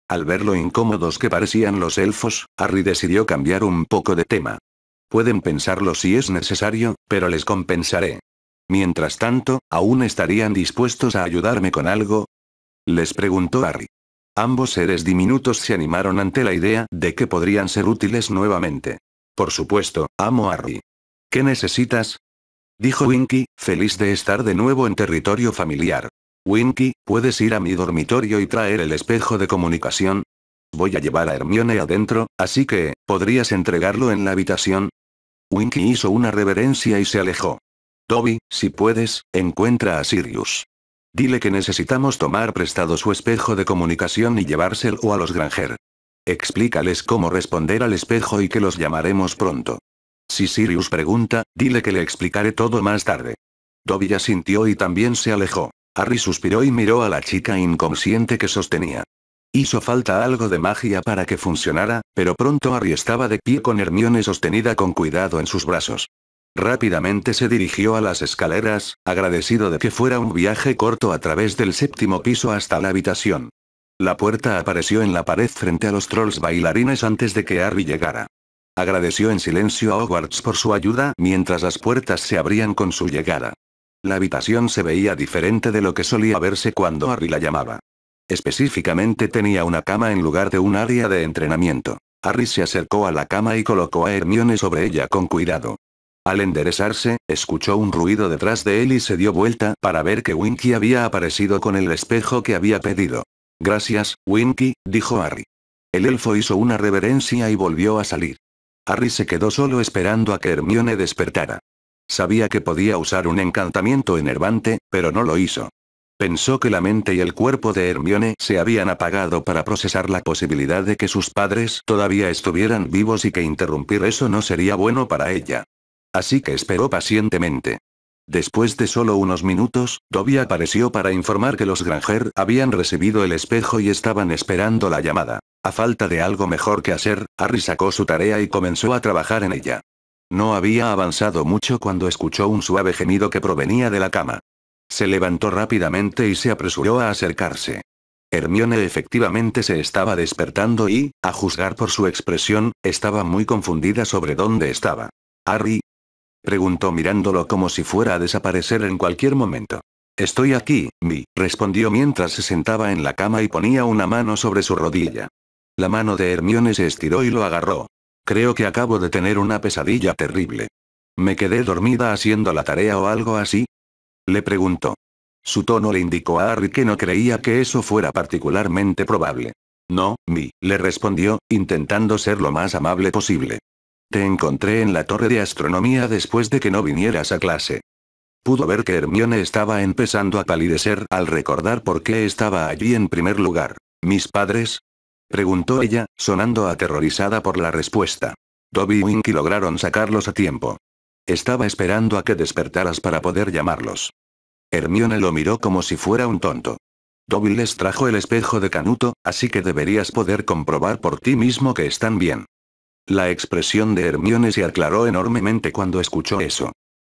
A: Al ver lo incómodos que parecían los elfos, Harry decidió cambiar un poco de tema. Pueden pensarlo si es necesario, pero les compensaré. Mientras tanto, ¿aún estarían dispuestos a ayudarme con algo? Les preguntó Harry. Ambos seres diminutos se animaron ante la idea de que podrían ser útiles nuevamente. Por supuesto, amo Harry. ¿Qué necesitas? Dijo Winky, feliz de estar de nuevo en territorio familiar. Winky, ¿puedes ir a mi dormitorio y traer el espejo de comunicación? Voy a llevar a Hermione adentro, así que, ¿podrías entregarlo en la habitación? Winky hizo una reverencia y se alejó. Dobby, si puedes, encuentra a Sirius. Dile que necesitamos tomar prestado su espejo de comunicación y llevárselo a los Granger. Explícales cómo responder al espejo y que los llamaremos pronto. Si Sirius pregunta, dile que le explicaré todo más tarde. Dobby asintió y también se alejó. Harry suspiró y miró a la chica inconsciente que sostenía. Hizo falta algo de magia para que funcionara, pero pronto Harry estaba de pie con Hermione sostenida con cuidado en sus brazos. Rápidamente se dirigió a las escaleras, agradecido de que fuera un viaje corto a través del 7º piso hasta la habitación. La puerta apareció en la pared frente a los trolls bailarines antes de que Harry llegara. Agradeció en silencio a Hogwarts por su ayuda mientras las puertas se abrían con su llegada. La habitación se veía diferente de lo que solía verse cuando Harry la llamaba. Específicamente tenía una cama en lugar de un área de entrenamiento. Harry se acercó a la cama y colocó a Hermione sobre ella con cuidado. Al enderezarse, escuchó un ruido detrás de él y se dio vuelta para ver que Winky había aparecido con el espejo que había pedido. Gracias, Winky, dijo Harry. El elfo hizo una reverencia y volvió a salir. Harry se quedó solo esperando a que Hermione despertara. Sabía que podía usar un encantamiento enervante, pero no lo hizo. Pensó que la mente y el cuerpo de Hermione se habían apagado para procesar la posibilidad de que sus padres todavía estuvieran vivos y que interrumpir eso no sería bueno para ella. Así que esperó pacientemente. Después de solo unos minutos, Dobby apareció para informar que los Granger habían recibido el espejo y estaban esperando la llamada. A falta de algo mejor que hacer, Harry sacó su tarea y comenzó a trabajar en ella. No había avanzado mucho cuando escuchó un suave gemido que provenía de la cama. Se levantó rápidamente y se apresuró a acercarse. Hermione efectivamente se estaba despertando y, a juzgar por su expresión, estaba muy confundida sobre dónde estaba. «¿Harry?», preguntó mirándolo como si fuera a desaparecer en cualquier momento. «Estoy aquí, Mi», respondió mientras se sentaba en la cama y ponía una mano sobre su rodilla. La mano de Hermione se estiró y lo agarró. «Creo que acabo de tener una pesadilla terrible. ¿Me quedé dormida haciendo la tarea o algo así?», le preguntó. Su tono le indicó a Harry que no creía que eso fuera particularmente probable. «No, Mi», le respondió, intentando ser lo más amable posible. «Te encontré en la torre de astronomía después de que no vinieras a clase». Pudo ver que Hermione estaba empezando a palidecer al recordar por qué estaba allí en primer lugar. «¿Mis padres?», preguntó ella, sonando aterrorizada por la respuesta. Dobby y Winky lograron sacarlos a tiempo. Estaba esperando a que despertaras para poder llamarlos. Hermione lo miró como si fuera un tonto. Dobby les trajo el espejo de Canuto, así que deberías poder comprobar por ti mismo que están bien. La expresión de Hermione se aclaró enormemente cuando escuchó eso.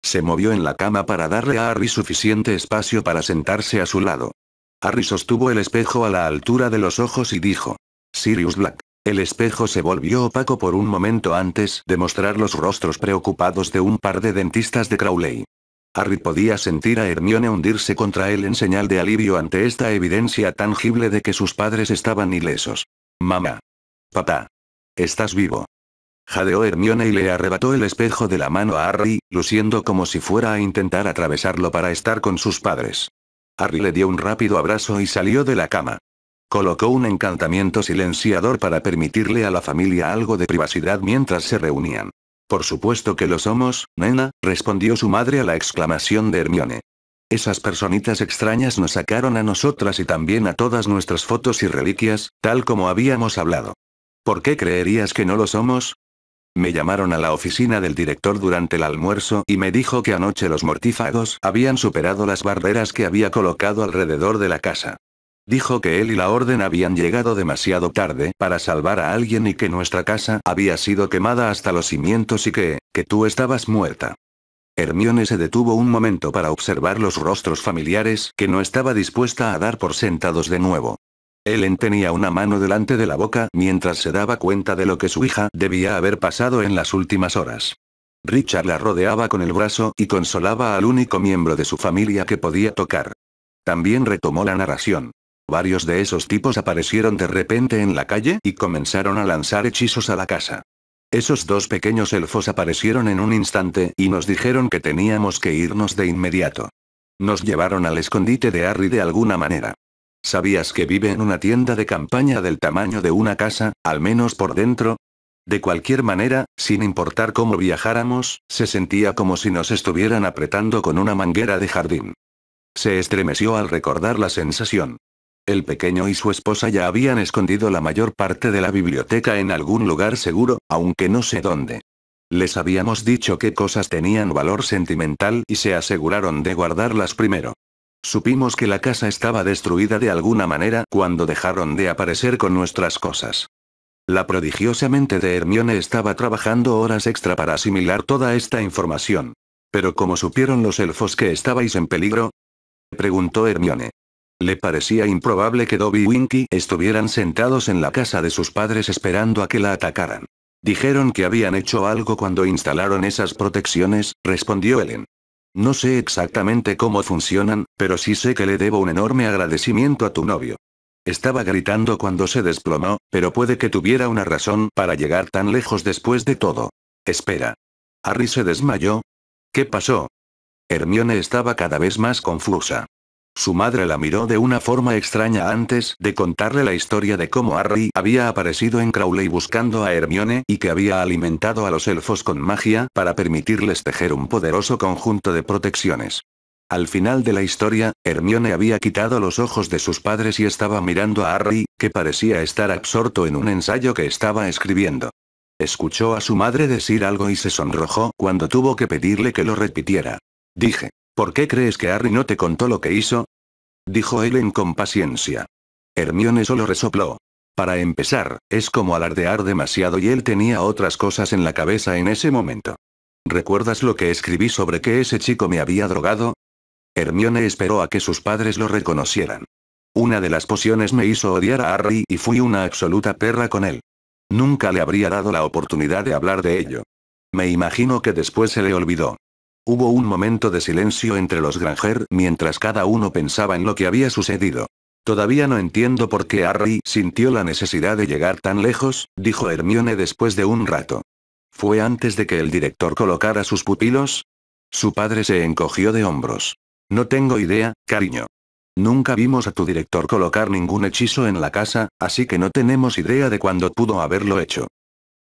A: Se movió en la cama para darle a Harry suficiente espacio para sentarse a su lado. Harry sostuvo el espejo a la altura de los ojos y dijo: «Sirius Black». El espejo se volvió opaco por un momento antes de mostrar los rostros preocupados de un par de dentistas de Crowley. Harry podía sentir a Hermione hundirse contra él en señal de alivio ante esta evidencia tangible de que sus padres estaban ilesos. «Mamá. Papá. ¿Estás vivo?», jadeó Hermione y le arrebató el espejo de la mano a Harry, luciendo como si fuera a intentar atravesarlo para estar con sus padres. Harry le dio un rápido abrazo y salió de la cama. Colocó un encantamiento silenciador para permitirle a la familia algo de privacidad mientras se reunían. «Por supuesto que lo somos, nena», respondió su madre a la exclamación de Hermione. «Esas personitas extrañas nos sacaron a nosotras y también a todas nuestras fotos y reliquias, tal como habíamos hablado». «¿Por qué creerías que no lo somos?». «Me llamaron a la oficina del director durante el almuerzo y me dijo que anoche los mortífagos habían superado las barreras que había colocado alrededor de la casa. Dijo que él y la orden habían llegado demasiado tarde para salvar a alguien y que nuestra casa había sido quemada hasta los cimientos y que tú estabas muerta. Hermione se detuvo un momento para observar los rostros familiares que no estaba dispuesta a dar por sentados de nuevo. Ellen tenía una mano delante de la boca mientras se daba cuenta de lo que su hija debía haber pasado en las últimas horas. Richard la rodeaba con el brazo y consolaba al único miembro de su familia que podía tocar. También retomó la narración. Varios de esos tipos aparecieron de repente en la calle y comenzaron a lanzar hechizos a la casa. Esos dos pequeños elfos aparecieron en un instante y nos dijeron que teníamos que irnos de inmediato. Nos llevaron al escondite de Harry de alguna manera. ¿Sabías que vive en una tienda de campaña del tamaño de una casa, al menos por dentro? De cualquier manera, sin importar cómo viajáramos, se sentía como si nos estuvieran apretando con una manguera de jardín. Se estremeció al recordar la sensación. El pequeño y su esposa ya habían escondido la mayor parte de la biblioteca en algún lugar seguro, aunque no sé dónde. Les habíamos dicho qué cosas tenían valor sentimental y se aseguraron de guardarlas primero. Supimos que la casa estaba destruida de alguna manera cuando dejaron de aparecer con nuestras cosas. La prodigiosa mente de Hermione estaba trabajando horas extra para asimilar toda esta información. ¿Pero cómo supieron los elfos que estabais en peligro?, preguntó Hermione. Le parecía improbable que Dobby y Winky estuvieran sentados en la casa de sus padres esperando a que la atacaran. Dijeron que habían hecho algo cuando instalaron esas protecciones, respondió Ellen. No sé exactamente cómo funcionan, pero sí sé que le debo un enorme agradecimiento a tu novio. Estaba gritando cuando se desplomó, pero puede que tuviera una razón para llegar tan lejos después de todo. Espera. ¿Harry se desmayó? ¿Qué pasó? Hermione estaba cada vez más confusa. Su madre la miró de una forma extraña antes de contarle la historia de cómo Harry había aparecido en Crowley buscando a Hermione y que había alimentado a los elfos con magia para permitirles tejer un poderoso conjunto de protecciones. Al final de la historia, Hermione había quitado los ojos de sus padres y estaba mirando a Harry, que parecía estar absorto en un ensayo que estaba escribiendo. Escuchó a su madre decir algo y se sonrojó cuando tuvo que pedirle que lo repitiera. Dije. ¿Por qué crees que Harry no te contó lo que hizo?, dijo Ellen con paciencia. Hermione solo resopló. Para empezar, es como alardear demasiado y él tenía otras cosas en la cabeza en ese momento. ¿Recuerdas lo que escribí sobre que ese chico me había drogado? Hermione esperó a que sus padres lo reconocieran. Una de las pociones me hizo odiar a Harry y fui una absoluta perra con él. Nunca le habría dado la oportunidad de hablar de ello. Me imagino que después se le olvidó. Hubo un momento de silencio entre los Granger mientras cada uno pensaba en lo que había sucedido. Todavía no entiendo por qué Harry sintió la necesidad de llegar tan lejos, dijo Hermione después de un rato. ¿Fue antes de que el director colocara sus pupilos? Su padre se encogió de hombros. No tengo idea, cariño. Nunca vimos a tu director colocar ningún hechizo en la casa, así que no tenemos idea de cuándo pudo haberlo hecho.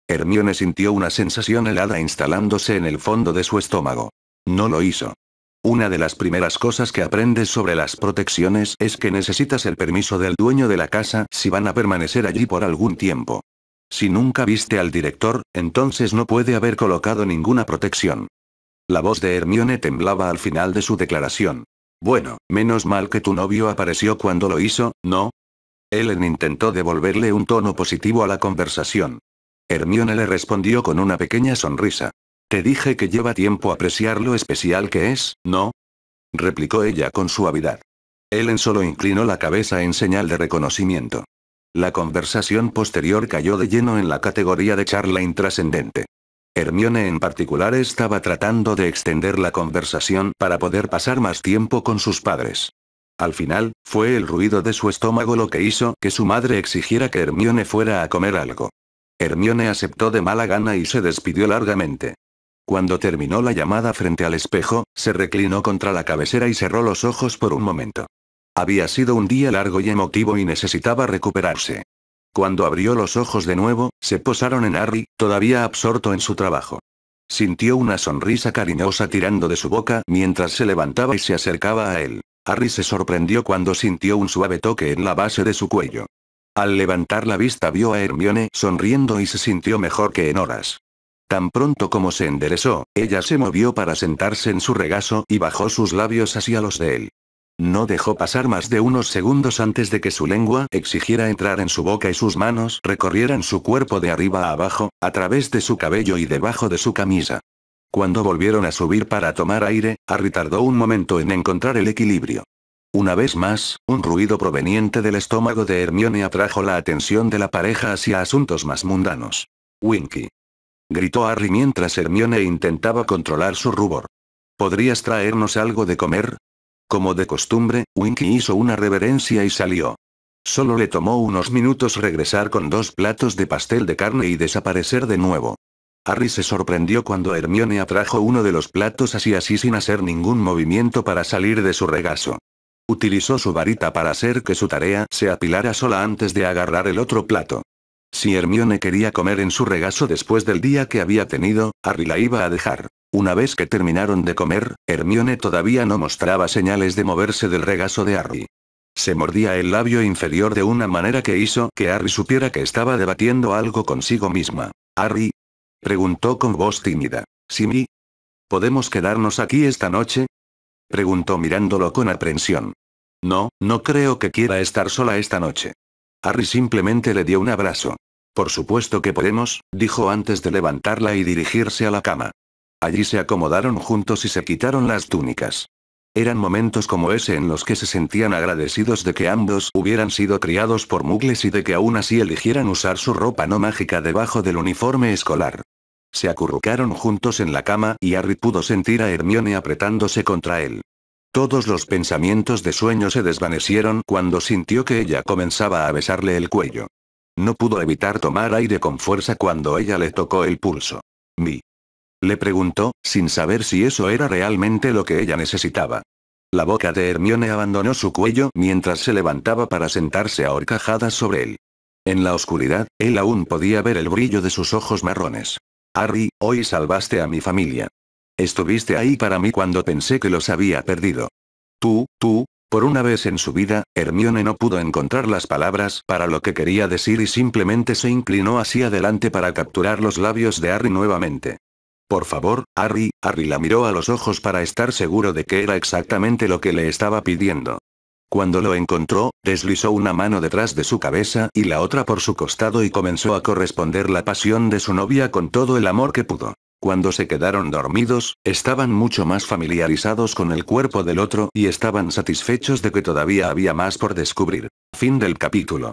A: Hermione sintió una sensación helada instalándose en el fondo de su estómago. No lo hizo. Una de las primeras cosas que aprendes sobre las protecciones es que necesitas el permiso del dueño de la casa si van a permanecer allí por algún tiempo. Si nunca viste al director, entonces no puede haber colocado ninguna protección. La voz de Hermione temblaba al final de su declaración. Bueno, menos mal que tu novio apareció cuando lo hizo, ¿no? Ellen intentó devolverle un tono positivo a la conversación. Hermione le respondió con una pequeña sonrisa. Te dije que lleva tiempo apreciar lo especial que es, ¿no?, replicó ella con suavidad. Ellen solo inclinó la cabeza en señal de reconocimiento. La conversación posterior cayó de lleno en la categoría de charla intrascendente. Hermione en particular estaba tratando de extender la conversación para poder pasar más tiempo con sus padres. Al final, fue el ruido de su estómago lo que hizo que su madre exigiera que Hermione fuera a comer algo. Hermione aceptó de mala gana y se despidió largamente. Cuando terminó la llamada frente al espejo, se reclinó contra la cabecera y cerró los ojos por un momento. Había sido un día largo y emotivo y necesitaba recuperarse. Cuando abrió los ojos de nuevo, se posaron en Harry, todavía absorto en su trabajo. Sintió una sonrisa cariñosa tirando de su boca mientras se levantaba y se acercaba a él. Harry se sorprendió cuando sintió un suave toque en la base de su cuello. Al levantar la vista vio a Hermione sonriendo y se sintió mejor que en horas. Tan pronto como se enderezó, ella se movió para sentarse en su regazo y bajó sus labios hacia los de él. No dejó pasar más de unos segundos antes de que su lengua exigiera entrar en su boca y sus manos recorrieran su cuerpo de arriba a abajo, a través de su cabello y debajo de su camisa. Cuando volvieron a subir para tomar aire, Harry tardó un momento en encontrar el equilibrio. Una vez más, un ruido proveniente del estómago de Hermione atrajo la atención de la pareja hacia asuntos más mundanos. Winky. Gritó Harry mientras Hermione intentaba controlar su rubor. ¿Podrías traernos algo de comer? Como de costumbre, Winky hizo una reverencia y salió. Solo le tomó unos minutos regresar con 2 platos de pastel de carne y desaparecer de nuevo. Harry se sorprendió cuando Hermione atrajo uno de los platos así sin hacer ningún movimiento para salir de su regazo. Utilizó su varita para hacer que su tarea se apilara sola antes de agarrar el otro plato. Si Hermione quería comer en su regazo después del día que había tenido, Harry la iba a dejar. Una vez que terminaron de comer, Hermione todavía no mostraba señales de moverse del regazo de Harry. Se mordía el labio inferior de una manera que hizo que Harry supiera que estaba debatiendo algo consigo misma. «Harry», preguntó con voz tímida. «¿Sí? ¿Podemos quedarnos aquí esta noche?», preguntó mirándolo con aprensión. «No, no creo que quiera estar sola esta noche». Harry simplemente le dio un abrazo. «Por supuesto que podemos», dijo antes de levantarla y dirigirse a la cama. Allí se acomodaron juntos y se quitaron las túnicas. Eran momentos como ese en los que se sentían agradecidos de que ambos hubieran sido criados por muggles y de que aún así eligieran usar su ropa no mágica debajo del uniforme escolar. Se acurrucaron juntos en la cama y Harry pudo sentir a Hermione apretándose contra él. Todos los pensamientos de sueño se desvanecieron cuando sintió que ella comenzaba a besarle el cuello. No pudo evitar tomar aire con fuerza cuando ella le tocó el pulso. «¿Mi?», le preguntó, sin saber si eso era realmente lo que ella necesitaba. La boca de Hermione abandonó su cuello mientras se levantaba para sentarse a horcajadas sobre él. En la oscuridad, él aún podía ver el brillo de sus ojos marrones. «Harry, hoy salvaste a mi familia. Estuviste ahí para mí cuando pensé que los había perdido». Tú, por una vez en su vida, Hermione no pudo encontrar las palabras para lo que quería decir y simplemente se inclinó hacia adelante para capturar los labios de Harry nuevamente. «Por favor, Harry», Harry la miró a los ojos para estar seguro de que era exactamente lo que le estaba pidiendo. Cuando lo encontró, deslizó una mano detrás de su cabeza y la otra por su costado y comenzó a corresponder la pasión de su novia con todo el amor que pudo. Cuando se quedaron dormidos, estaban mucho más familiarizados con el cuerpo del otro y estaban satisfechos de que todavía había más por descubrir. Fin del capítulo.